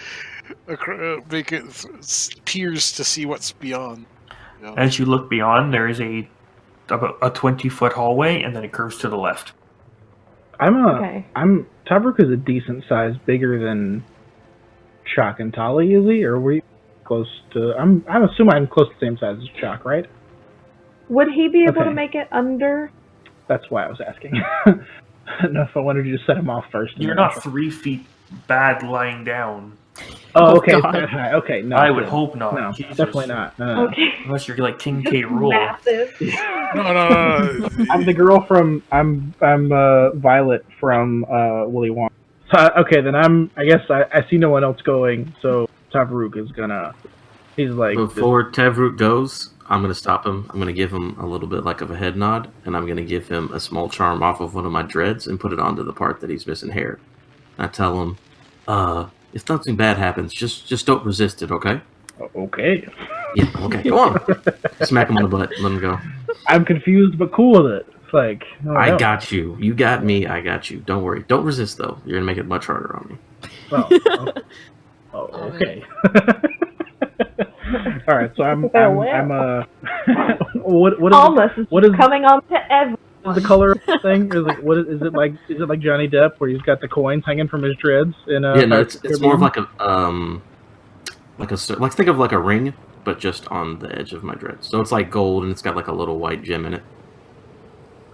S2: peers to see what's beyond. You know?
S1: As you look beyond, there is about a 20-foot hallway, and then it curves to the left.
S5: Okay.
S3: Tavruk is a decent size, bigger than Chak and Tali, is he? Or were you close to? I'm assuming I'm close to the same size as Chak, right?
S5: Would he be able
S3: Okay.
S5: to make it under?
S3: That's why I was asking. I don't know if I wanted you to set him off first.
S1: You're not 3 feet bad lying down.
S3: Oh, okay.
S4: God.
S3: That high. Okay, no.
S1: I would
S3: good.
S1: hope not.
S3: No,
S1: Jesus.
S3: definitely not. No.
S5: Okay.
S1: Unless you're like King K. Rool.
S5: Massive.
S2: No.
S3: I'm the girl from. I'm Violet from Willy Wonka. So, okay, then I guess I see no one else going. So Tavruk is gonna. He's like.
S6: Before Tavruk goes, I'm going to stop him. I'm going to give him a little bit like of a head nod, and I'm going to give him a small charm off of one of my dreads and put it onto the part that he's missing hair. I tell him, if nothing bad happens, just don't resist it, okay?
S3: Okay.
S6: Yeah, okay, go on. Smack him on the butt, let him go.
S3: I'm confused but cool with it. like, oh,
S6: I
S3: no.
S6: got you. You got me. I got you. Don't worry. Don't resist though. You're gonna make it much harder on me.
S3: Okay. All right, so I'm what
S5: Almost is
S3: what is
S5: coming on to everyone.
S3: the color of the thing? Is it like Johnny Depp where he's got the coins hanging from his dreads?
S6: It's more of like think of like a ring, but just on the edge of my dreads. So it's like gold, and it's got like a little white gem in it.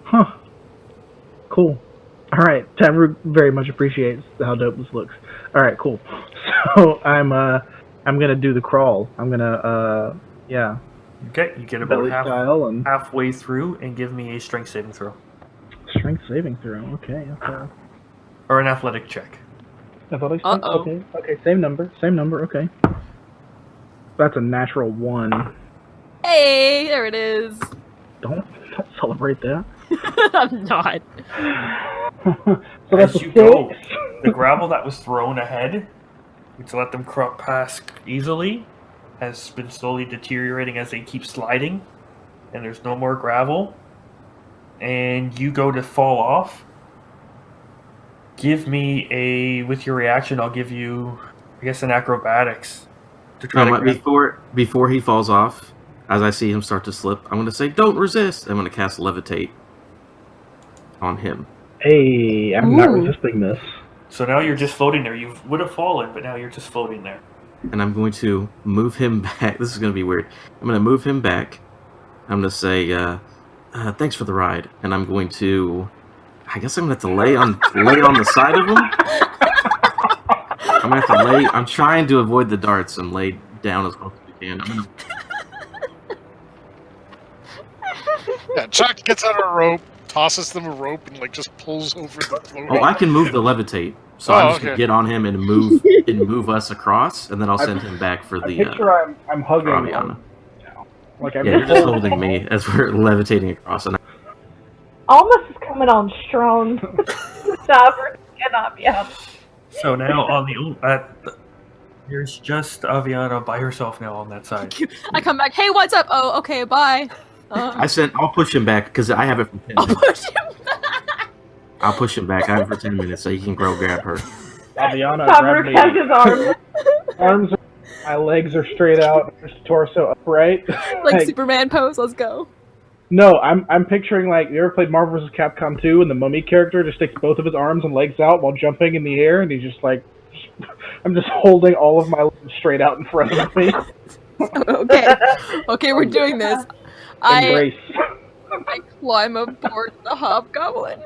S3: Huh. Cool. All right, Tavrook very much appreciates how dope this looks. All right, cool. So I'm gonna do the crawl. I'm gonna yeah.
S1: Okay, you get about
S3: Belly style and
S1: halfway through and give me a strength saving throw.
S3: strength saving throw. Okay.
S1: Or an athletic check.
S3: Athletics.
S4: Uh-oh.
S3: Okay. Same number. Okay. That's a natural 1.
S4: Hey, there it is.
S3: Don't celebrate that.
S4: I'm not.
S3: So that's
S1: As
S3: a
S1: you
S3: 6.
S1: go, the gravel that was thrown ahead to let them pass easily has been slowly deteriorating as they keep sliding, and there's no more gravel. And you go to fall off. Give me with your reaction, I'll give you, I guess, an acrobatics. To try to grab.
S6: Before he falls off, as I see him start to slip, I'm going to say, "Don't resist." I'm going to cast levitate on him.
S3: Hey, I'm not resisting this.
S1: So now you're just floating there. You would have fallen, but now you're just floating there.
S6: And I'm going to move him back. This is going to be weird. I'm going to move him back. I'm going to say, "Thanks for the ride." And I'm going to, I guess I'm going to have to lay on the side of him. I'm going to have to lay. I'm trying to avoid the darts and lay down as close as we can.
S2: Yeah, Chuck gets out a rope, tosses them a rope, and like just pulls over the float.
S6: Oh, I can move the levitate, so I'm just gonna get on him and move us across, and then I'll send him back for the.
S3: Picture I'm hugging
S6: Aviana.
S3: Like
S6: You're just holding me as we're levitating across, and
S5: Almost is coming on strong. Tavrook cannot be out.
S1: So now on there's just Aviana by herself now on that side.
S4: I come back. Hey, what's up? Oh, okay, bye.
S6: I'll push him back because I have it for 10
S4: I'll
S6: minutes.
S4: push him back.
S6: I'll push him back. I have it for 10 minutes so he can grab her.
S3: Aviana,
S5: Tavrook has his arms.
S3: arms. My legs are straight out. His torso upright.
S4: Like Superman pose. Let's go.
S3: No, I'm picturing like you ever played Marvel vs. Capcom 2 and the mummy character just sticks both of his arms and legs out while jumping in the air and he's just like I'm just holding all of my legs straight out in front of me.
S4: Okay, we're doing this.
S3: Embrace.
S4: I climb aboard the hobgoblin.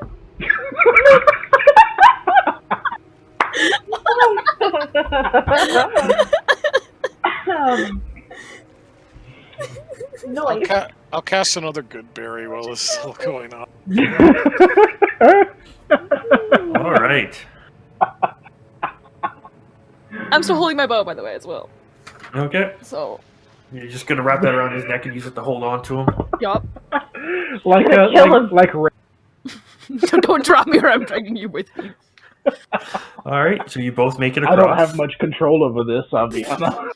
S5: Noise.
S2: I'll cast another good berry while this is still going on.
S1: All right.
S4: I'm still holding my bow, by the way, as well.
S1: Okay.
S4: So,
S1: You're just gonna wrap that around his neck and use it to hold on to him.
S4: yup.
S3: like
S4: Don't drop me or I'm dragging you with me.
S1: All right. So you both make it
S3: I
S1: across.
S3: don't have much control over this, Aviana.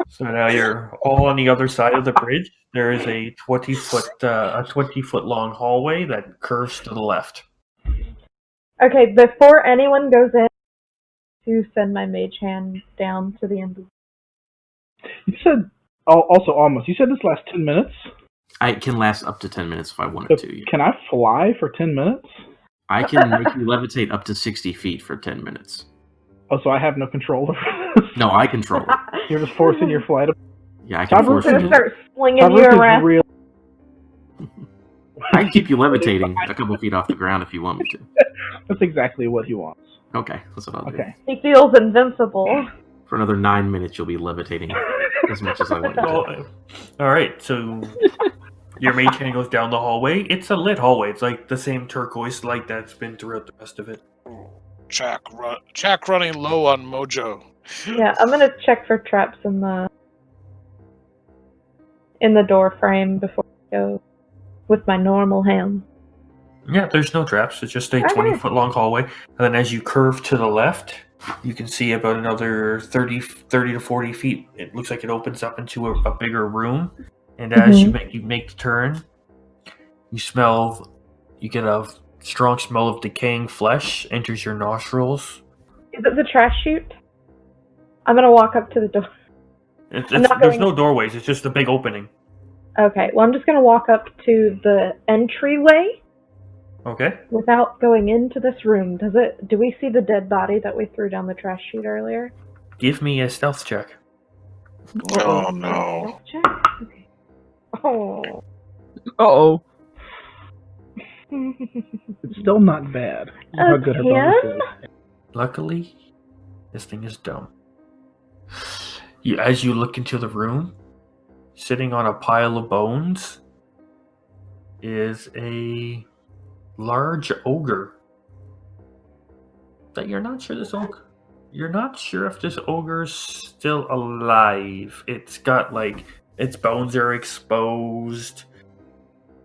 S1: So now you're all on the other side of the bridge. There is a 20-foot long hallway that curves to the left.
S5: Okay, before anyone goes in, to send my mage hand down to the end of
S3: You said also almost. You said this lasts 10 minutes.
S6: I can last up to 10 minutes if I wanted
S3: So
S6: to.
S3: can I fly for 10 minutes?
S6: I can make you levitate up to 60 feet for 10 minutes.
S3: Oh, so I have no control over this.
S6: No, I control it.
S3: You're just forcing your flight.
S6: Yeah, I can force
S5: I'm
S6: you.
S5: gonna start slinging
S3: Tavrook
S5: you
S3: is
S5: around.
S3: real.
S6: I can keep you levitating a couple feet off the ground if you want me to.
S3: That's exactly what he wants.
S6: Okay, that's what I'll do.
S3: Okay.
S5: He feels invincible.
S6: For another 9 minutes, you'll be levitating as much as I want you to.
S1: Well, all right. So your mage hand goes down the hallway. It's a lit hallway. It's like the same turquoise light that's been throughout the rest of it.
S2: Jack running low on mojo.
S5: Yeah, I'm gonna check for traps in the door frame before I go with my normal hand.
S1: Yeah, there's no traps. It's just a 20-foot long hallway. And then as you curve to the left, you can see about another 30 to 40 feet. It looks like it opens up into a bigger room. And as you make the turn, You get a strong smell of decaying flesh enters your nostrils.
S5: Is it the trash chute? I'm gonna walk up to the door. I'm not
S1: There's
S5: going-
S1: no doorways. It's just a big opening.
S5: Okay, well, I'm just gonna walk up to the entryway
S1: Okay.
S5: without going into this room. Do we see the dead body that we threw down the trash chute earlier?
S1: Give me a stealth check.
S2: Oh no.
S5: Stealth check? Okay. Oh.
S4: Uh-oh.
S3: It's still not bad. How good her bonus is.
S1: Luckily, this thing is dumb. As you look into the room, sitting on a pile of bones is a large ogre. But you're not sure if this ogre's still alive. It's got its bones are exposed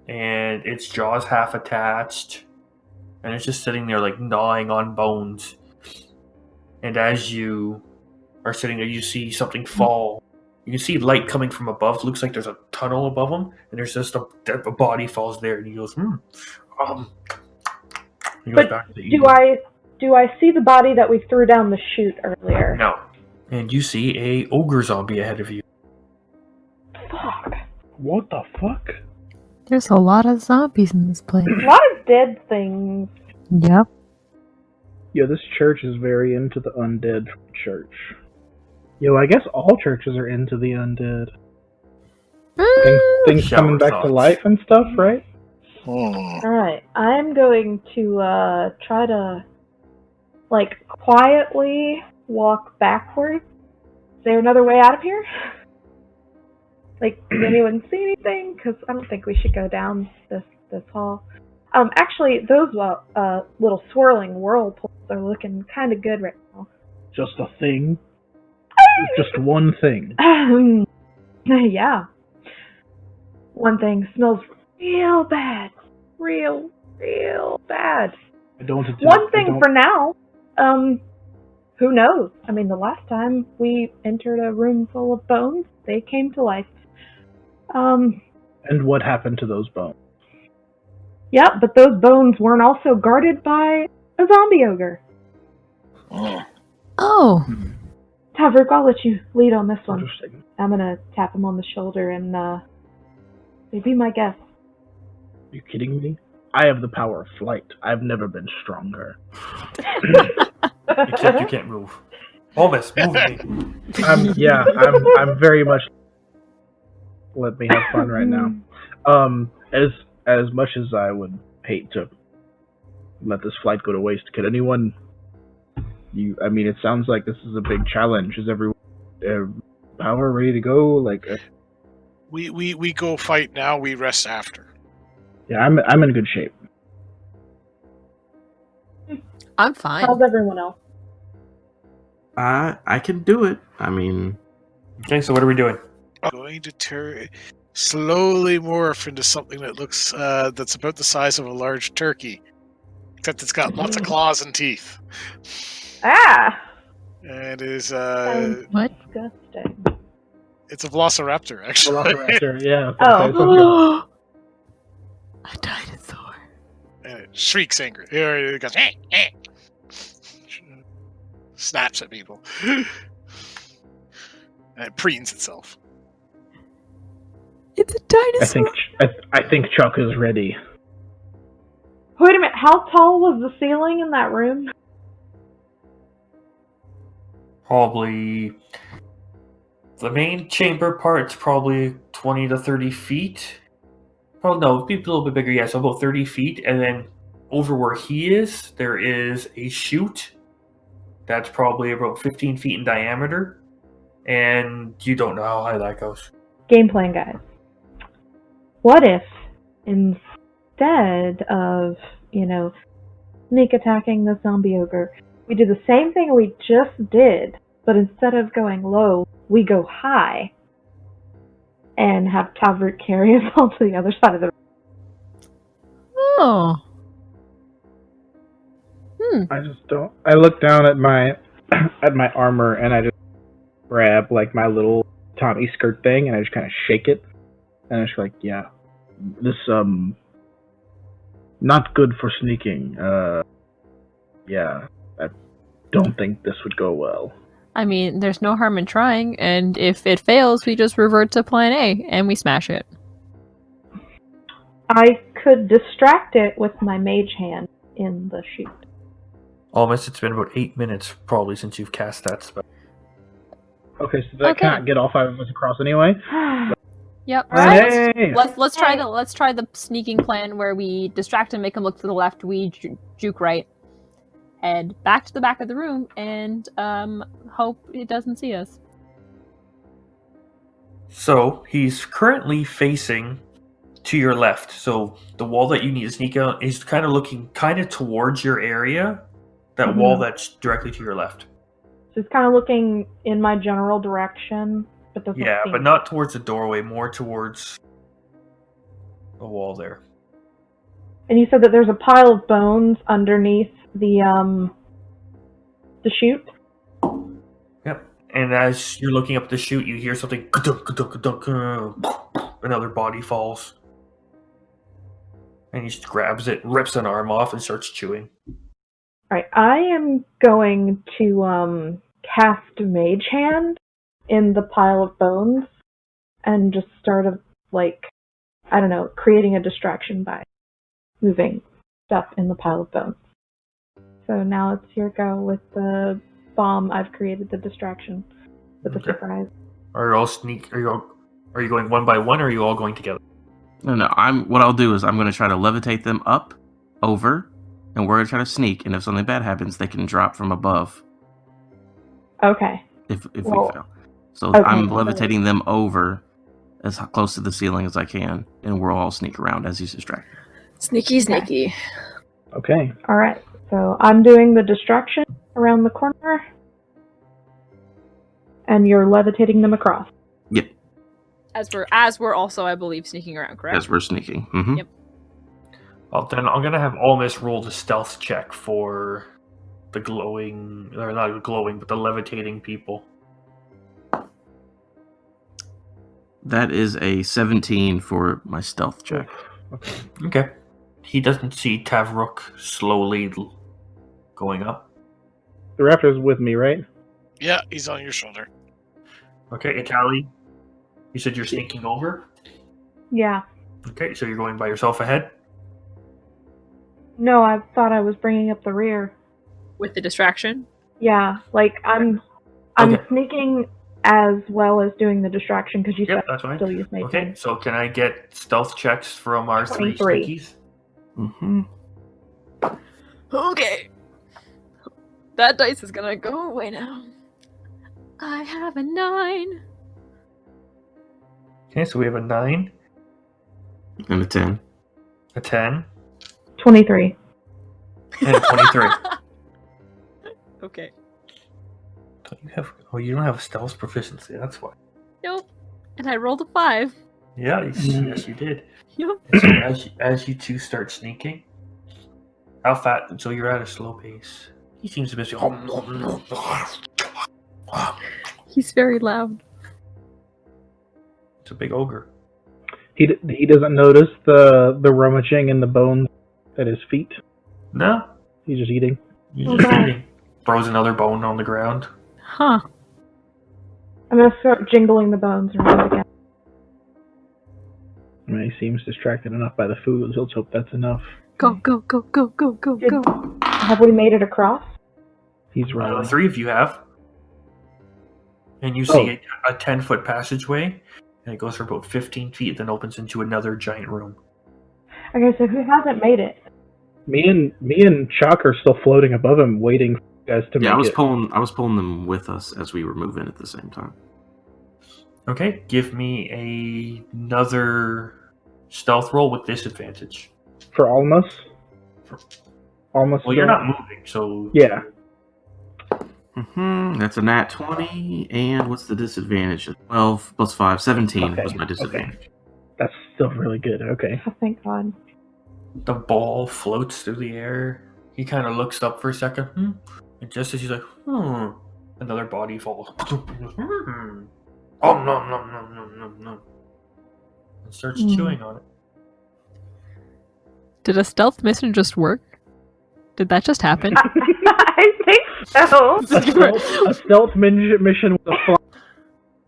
S1: and its jaw's half attached. And it's just sitting there gnawing on bones. And as you are sitting there, you see something fall. You can see light coming from above. Looks like there's a tunnel above him, and there's just a body falls there, and he goes, He goes
S5: But
S1: back to the
S5: do I see the body that we threw down the chute earlier?
S1: No. And you see a ogre zombie ahead of you.
S5: Fuck.
S3: What the fuck?
S4: There's a lot of zombies in this place.
S5: A lot of dead things.
S4: Yep.
S3: Yeah, this church is very into the undead church. Yo, I guess all churches are into the undead. Things
S1: Shower
S3: coming back to
S1: thoughts.
S3: life and stuff, right?
S5: Alright, I'm going to try to quietly walk backwards. Is there another way out of here? Did anyone see anything? Because I don't think we should go down this hall. Actually, those little swirling whirlpools are looking kind of good right now.
S3: Just a thing. Just one thing.
S5: Yeah. One thing smells real bad. Real bad. One thing for now. Who knows? I mean, the last time we entered a room full of bones, they came to life.
S3: And what happened to those bones?
S5: Yeah, but those bones weren't also guarded by a zombie ogre.
S4: Oh.
S5: Tavrook, I'll let you lead on this one.
S3: Interesting.
S5: I'm gonna tap him on the shoulder and say, be my guest.
S3: Are you kidding me? I have the power of flight. I've never been stronger.
S1: Except you can't move. Almost, move me.
S3: I'm very much. Let me have fun right now. As much as I would hate to let this flight go to waste, could anyone? It sounds like this is a big challenge. Is everyone power ready to go?
S2: We go fight now. We rest after.
S3: Yeah, I'm in good shape.
S4: I'm fine.
S5: How's everyone else?
S6: I can do it.
S1: Okay, so what are we doing?
S2: I'm going to slowly morph into something that looks that's about the size of a large turkey, except it's got lots of claws and teeth.
S5: Ah!
S2: And it is
S4: What?
S5: Disgusting.
S2: it's a velociraptor, actually.
S3: Velociraptor, yeah.
S5: Oh.
S4: A dinosaur.
S2: And it shrieks angry. It goes, eh, eh. Snaps at people. And it preens itself.
S4: It's a dinosaur.
S3: I think Chuck is ready.
S5: Wait a minute, how tall was the ceiling in that room?
S1: Probably the main chamber part's probably 20 to 30 feet. Oh no, it'd be a little bit bigger, yeah, so about 30 feet. And then over where he is, there is a chute that's probably about 15 feet in diameter. And you don't know how high that goes.
S5: Game plan, guys. What if, instead of, sneak attacking the zombie ogre, we do the same thing we just did, but instead of going low, we go high and have Tavrook carry us all to the other side of the room?
S4: Oh.
S3: I just don't. I look down at my armor and I just grab my little Tommy skirt thing and I just kind of shake it and it's yeah, this Not good for sneaking. Yeah, I don't think this would go well.
S4: I mean, there's no harm in trying, and if it fails, we just revert to plan A and we smash it.
S5: I could distract it with my mage hand in the chute.
S1: Almost, it's been about 8 minutes probably since you've cast that spell.
S3: Okay, so that
S4: Okay.
S3: can't get all 5 of us across anyway.
S4: Yep.
S5: Alright.
S4: So
S3: Hey!
S4: let's try the sneaking plan where we distract him, make him look to the left, we juke right, head back to the back of the room, and hope it doesn't see us.
S1: So, he's currently facing to your left. So, the wall that you need to sneak out is kind of looking kind of towards your area. That wall that's directly to your left.
S5: So it's kind of looking in my general direction, but doesn't
S1: Yeah,
S5: seem...
S1: but not towards the doorway, more towards the wall there.
S5: And you said that there's a pile of bones underneath the chute?
S1: Yep. And as you're looking up the chute, you hear something. Another body falls. And he just grabs it, rips an arm off, and starts chewing.
S5: Alright, I am going to cast Mage Hand in the pile of bones and just start creating a distraction by moving stuff in the pile of bones. So now it's your go with the bomb. I've created the distraction with the
S1: Okay.
S5: surprise.
S1: Are you going one by one, or are you all going together?
S6: No. What I'll do is I'm going to try to levitate them up, over, and we're going to try to sneak. And if something bad happens, they can drop from above.
S5: Okay.
S6: If
S5: Well,
S6: we fail. So
S5: okay,
S6: I'm
S5: so-
S6: levitating them over as close to the ceiling as I can, and we'll all sneak around as he's distracted.
S4: Sneaky.
S3: Okay.
S5: Alright, so I'm doing the distraction around the corner, and you're levitating them across.
S6: Yep,
S4: As we're also, I believe, sneaking around, correct?
S6: as we're sneaking. Mm-hmm.
S4: Yep.
S1: Well, then I'm going to have Almus roll the stealth check for the glowing, or not glowing, but the levitating people.
S6: That is a 17 for my stealth check.
S3: Okay.
S1: Okay. He doesn't see Tavrok slowly going up.
S3: The raptor's with me, right?
S2: Yeah, he's on your shoulder.
S1: Okay, Itali, you said you're sneaking over?
S5: Yeah.
S1: Okay, so you're going by yourself ahead?
S5: No, I thought I was bringing up the rear.
S4: With the distraction.
S5: Yeah, I'm
S1: Okay.
S5: sneaking as well as doing the distraction because you
S1: Yep,
S5: said
S1: that's fine.
S5: still use Mage
S1: Okay,
S5: Hand.
S1: so can I get stealth checks from our 3
S5: 23.
S1: sneakies?
S6: Mm-hmm.
S4: Okay. That dice is gonna go away now. I have a 9.
S1: Okay, so we have a 9,
S6: And a 10.
S1: a 10,
S5: 23.
S1: and a 23.
S4: Okay.
S1: You don't have a stealth proficiency, that's why.
S4: Nope. And I rolled a 5.
S1: Yeah, yes you did.
S4: Yep.
S1: And so as you two start sneaking, how fast? So you're at a slow pace. He seems to be.
S4: He's very loud.
S1: It's a big ogre.
S3: He doesn't notice the rummaging in the bones at his feet.
S1: No,
S3: He's just eating.
S1: he's
S5: Oh,
S1: just
S5: God.
S1: eating. Throws another bone on the ground.
S4: Huh.
S5: I'm gonna start jingling the bones around again.
S3: I mean, he seems distracted enough by the food. Let's hope that's enough.
S4: Go.
S5: Did- Have we made it across?
S3: He's running.
S1: 3 of you have. And you see a 10-foot passageway, and it goes for about 15 feet, then opens into another giant room.
S5: Okay, so who hasn't made it?
S3: Me and Chalk are still floating above him, waiting for you guys to
S6: Yeah,
S3: make
S6: I was
S3: it.
S6: pulling them with us as we were moving at the same time.
S1: Okay, give me another stealth roll with disadvantage.
S3: For Almas? Almas.
S1: Well, you're not moving, so
S3: Yeah.
S6: Mm-hmm. That's a nat 20, and what's the disadvantage? 12 plus 5, 17
S3: Okay,
S6: was my disadvantage.
S3: That's still really good. Okay.
S5: Oh, thank God.
S1: the ball floats through the air. He kind of looks up for a second, and just as he's like, another body falls. Oh, no. And starts chewing on it.
S4: Did a stealth mission just work? Did that just happen?
S5: I think so.
S3: A stealth mission with a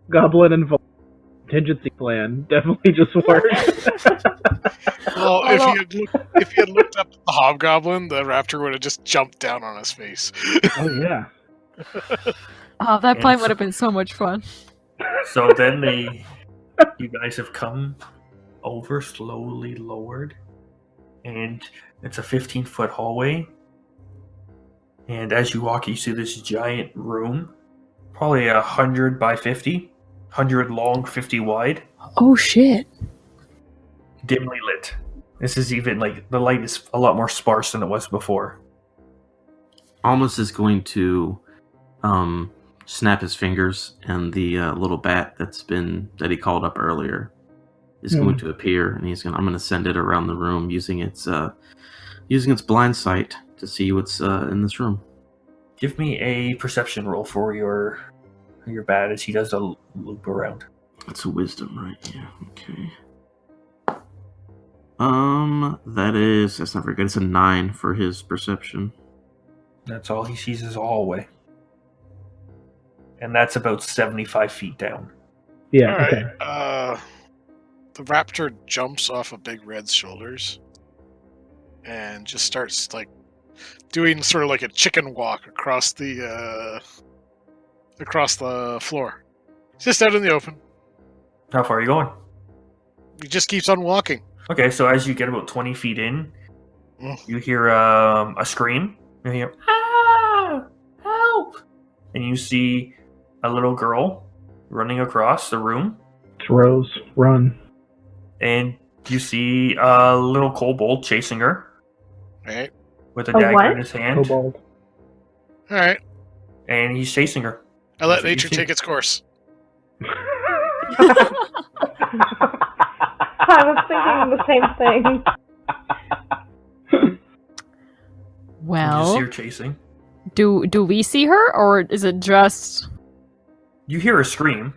S3: goblin and contingency plan definitely just worked.
S2: Well, if he had looked up the hobgoblin, the raptor would have just jumped down on his face.
S3: Oh yeah.
S4: Oh, that plan would have been so much fun.
S1: So then you guys have come over, slowly lowered, and it's a 15-foot hallway. And as you walk, you see this giant room, probably 100 by 50, 100 long, 50 wide,
S4: Oh shit.
S1: dimly lit. This is even the light is a lot more sparse than it was before.
S6: Almost is going to snap his fingers, and the little bat that he called up earlier is going to appear, and I'm going to send it around the room using its blind sight to see what's in this room.
S1: Give me a perception roll for your bat as he does a loop around.
S6: That's a wisdom, right? Yeah. Okay. That's not very good. It's a 9 for his perception.
S1: That's all he sees is a hallway. And that's about 75 feet down.
S3: Yeah.
S2: All right.
S3: Okay.
S2: The raptor jumps off of Big Red's shoulders and just starts doing sort of like a chicken walk across the floor, just out in the open.
S1: How far are you going?
S2: He just keeps on walking.
S1: Okay, so as you get about 20 feet in, you hear a scream. You hear, "Ah! Help!" And you see a little girl running across the room.
S3: It's Rose. Run.
S1: And you see a little kobold chasing her
S2: Right.
S1: with a
S5: A
S1: dagger
S5: what?
S1: in his hand.
S3: Kobold.
S2: All right.
S1: And he's chasing her.
S2: I let
S1: That's what
S2: nature
S1: you see.
S2: take its course.
S5: I was thinking the same thing.
S1: You just
S4: Well,
S1: see her chasing.
S4: do we see her, or is it just...
S1: You hear a scream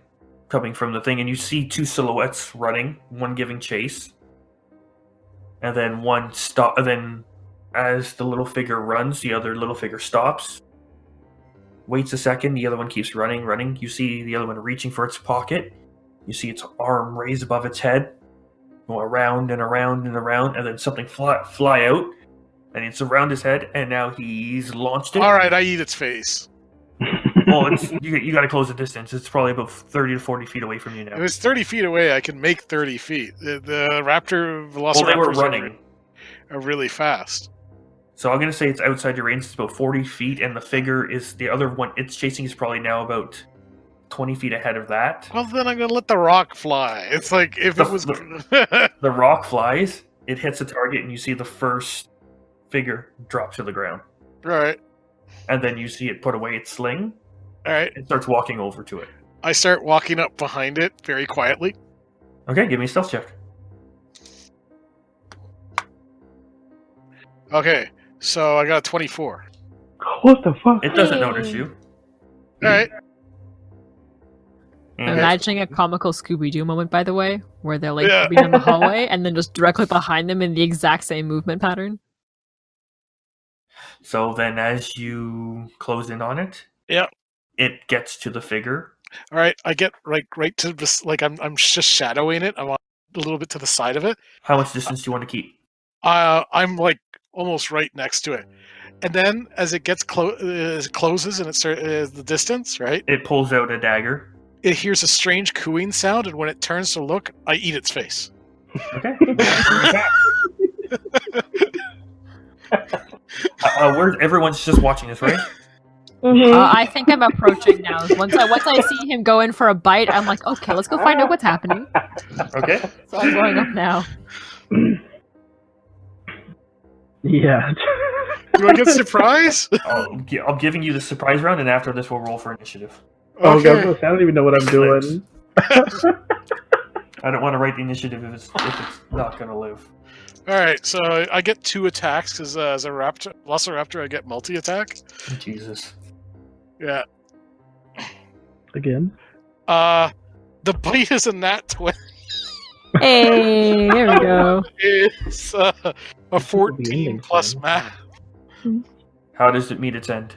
S1: coming from the thing, and you see two silhouettes running, one giving chase. And then one stop. And then as the little figure runs, the other little figure stops. Waits a second, the other one keeps running. You see the other one reaching for its pocket. You see its arm raised above its head, go around and around and around, and then something fly out, and it's around his head, and now he's launched it.
S2: All right, I eat its face.
S1: Well, you got to close the distance. It's probably about 30 to 40 feet away from you now.
S2: If it's 30 feet away, I can make 30 feet. The raptor velociraptors
S1: Well, they were running.
S2: are really fast.
S1: So I'm going to say it's outside your range. It's about 40 feet, and the figure is the other one it's chasing is probably now about 20 feet ahead of that.
S2: Well, then I'm going to let the rock fly. It's like if it was...
S1: The rock flies, it hits a target, and you see the first figure drop to the ground.
S2: Right.
S1: And then you see it put away its sling
S2: All right.
S1: and starts walking over to it.
S2: I start walking up behind it very quietly.
S1: Okay, give me a stealth check.
S2: Okay, so I got a 24.
S3: What the fuck?
S1: It doesn't notice you.
S2: All right.
S1: And
S4: I'm imagining a comical Scooby-Doo moment, by the way, where they're like
S2: Yeah.
S4: moving in the hallway and then just directly behind them in the exact same movement pattern.
S1: so then as you close in on it,
S2: Yep.
S1: it gets to the figure.
S2: All right, I get right to this. Like I'm just shadowing it. I'm on a little bit to the side of it.
S1: How much distance do you want to keep?
S2: I'm like almost right next to it, and then as it gets as it closes and it starts the distance, right?
S1: It pulls out a dagger.
S2: It hears a strange cooing sound, and when it turns to look, I eat its face.
S1: Okay. Everyone's just watching this, right?
S5: Mhm.
S4: I think I'm approaching now. Once I see him go in for a bite, I'm like, okay, let's go find out what's happening.
S1: Okay.
S4: So I'm going up now.
S3: Yeah.
S2: Do I get surprise?
S1: I'm giving you the surprise round, and after this, we'll roll for initiative.
S3: Oh,
S2: Okay.
S3: God, I don't even know what I'm doing.
S1: I don't want to write the initiative if it's not going to live.
S2: All right, so I get 2 attacks because as a velociraptor, I get multi-attack.
S1: Jesus.
S2: Yeah.
S3: Again?
S2: The bite is a nat 20.
S4: Hey, there we go.
S2: It's a
S3: the
S2: 14
S3: ending
S2: plus
S3: soon.
S2: math.
S1: How does it meet its end?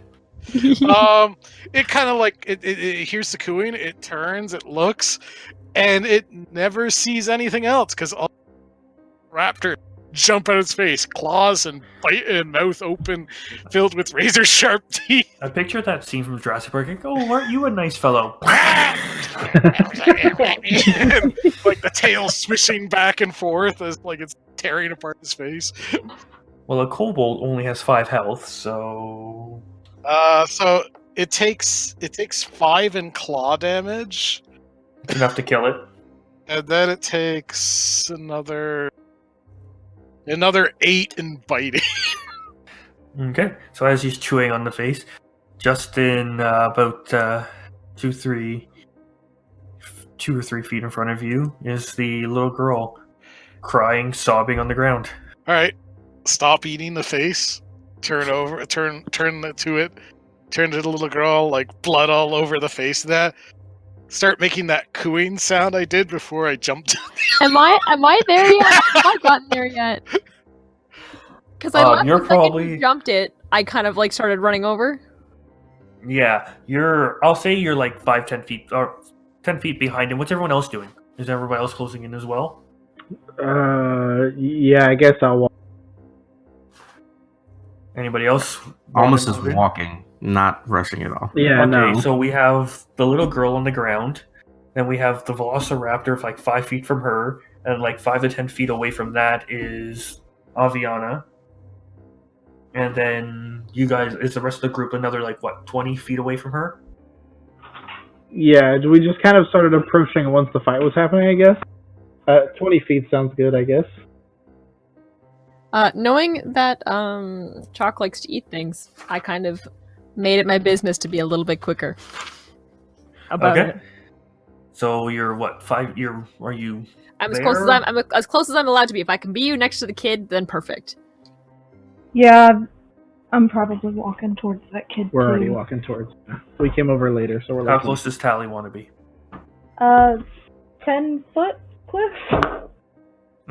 S2: It kind of like it hears the cooing, it turns, it looks, and it never sees anything else because all raptor jump out its face, claws and bite and mouth open, filled with razor sharp teeth.
S1: I picture that scene from Jurassic Park. Like, oh, aren't you a nice fellow?
S2: And, like the tail swishing back and forth as like it's tearing apart his face.
S1: Well, a kobold only has 5 health, so
S2: So it takes 5 in claw damage,
S1: it's enough to kill it.
S2: and then it takes another 8 in biting.
S1: Okay, so as he's chewing on the face, just in about 2 or 3 feet in front of you is the little girl crying, sobbing on the ground.
S2: All right, stop eating the face. Turn over. Turn to it. Turn to the little girl, like blood all over the face. Of that. Start making that cooing sound I did before I jumped.
S4: Am I there yet? Have I gotten there yet? Because I left
S1: you're
S4: the second
S1: probably-
S4: you jumped it. I kind of like started running over.
S1: Yeah, I'll say you're like 5-10 feet or 10 feet behind him. What's everyone else doing? Is everybody else closing in as well?
S3: Yeah, I guess I'll walk.
S1: Anybody else?
S6: Almost is
S1: Running?
S6: walking, not rushing at all.
S3: Yeah,
S1: Okay,
S3: no.
S1: so we have the little girl on the ground, then we have the velociraptor like 5 feet from her, and like 5 to 10 feet away from that is Aviana. And then you guys, is the rest of the group another like what, 20 feet away from her?
S3: Yeah, we just kind of started approaching once the fight was happening, I guess. 20 feet sounds good, I guess.
S4: Knowing that Chalk likes to eat things, I kind of made it my business to be a little bit quicker about
S1: Okay.
S4: it.
S1: So you're what, 5? Are you
S4: I'm as
S1: there?
S4: close as I'm as close as I'm allowed to be. If I can be you next to the kid, then perfect.
S5: Yeah, I'm probably walking towards that kid
S3: We're
S5: too.
S3: already walking towards. We came over later, so we're
S1: How
S3: like.
S1: close does Tally want to be?
S5: 10-foot cliff.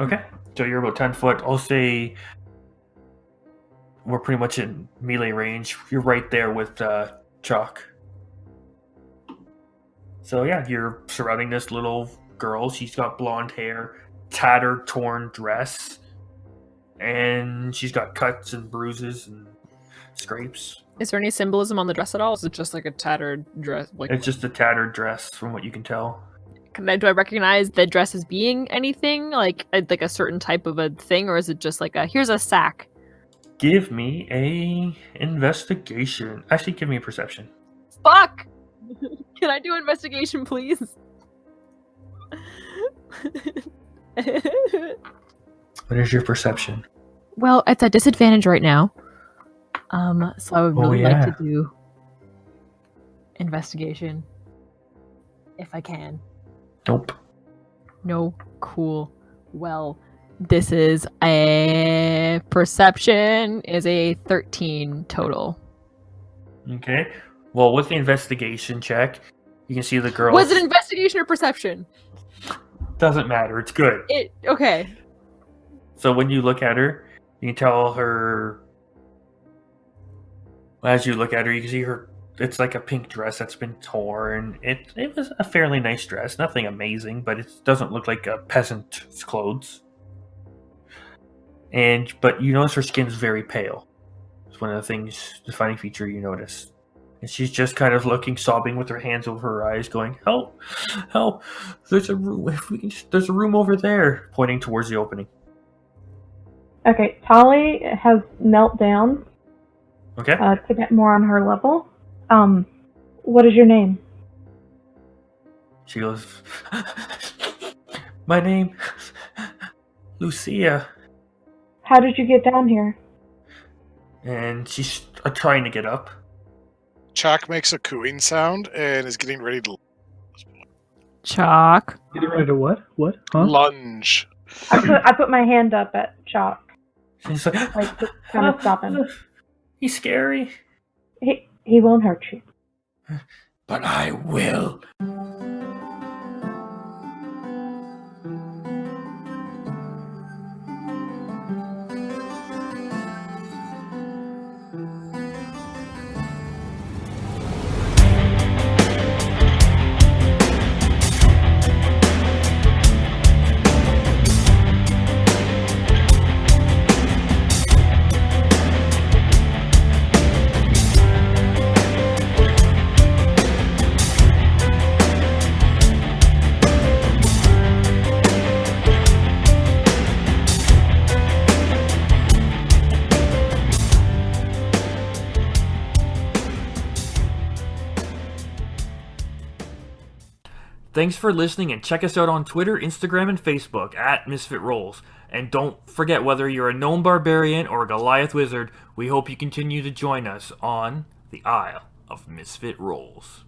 S1: Okay. So you're about 10 foot. I'll say we're pretty much in melee range. You're right there with Chalk. So yeah, you're surrounding this little girl. She's got blonde hair, tattered, torn dress, and she's got cuts and bruises and scrapes.
S4: Is there any symbolism on the dress at all? Is it just like a tattered dress? Like,
S1: It's just a tattered dress, from what you can tell.
S4: do I recognize the dress as being anything like a certain type of a thing, or is it just like a here's a sack?
S1: Give me a investigation. Actually, give me a perception.
S4: Fuck! Can I do investigation, please?
S1: What is your perception?
S4: Well, it's at disadvantage right now. So I would really like to do investigation if I can.
S1: Nope.
S4: No, cool. Well, this is a perception is a 13 total.
S1: Okay. Well, with the investigation check, you can see the girl.
S4: Was it investigation or perception?
S1: Doesn't matter. It's good.
S4: Okay.
S1: So when you look at her, you can tell her. As you look at her, you can see her. It's like a pink dress that's been torn. It was a fairly nice dress, nothing amazing, but it doesn't look like a peasant's clothes. But you notice her skin's very pale. It's one of the things, defining feature you notice. And she's just kind of looking, sobbing with her hands over her eyes, going, "Help! Help! There's a room. There's a room over there," pointing towards the opening.
S5: Okay, Tali has knelt down
S1: Okay.
S5: to get more on her level. What is your name?
S1: She goes, "My name, Lucia."
S5: How did you get down here?
S1: And she's trying to get up.
S2: Chalk makes a cooing sound and is getting ready to
S4: Chalk.
S3: Getting ready to what? What? Huh?
S2: lunge.
S5: I put my hand up at Chalk,
S1: She's like,
S5: like to kind of stop him.
S1: "He's scary."
S5: He won't hurt you.
S1: But I will. Thanks for listening, and check us out on Twitter, Instagram, and Facebook at Misfit Rolls. And don't forget, whether you're a gnome barbarian or a Goliath wizard, we hope you continue to join us on the Isle of Misfit Rolls.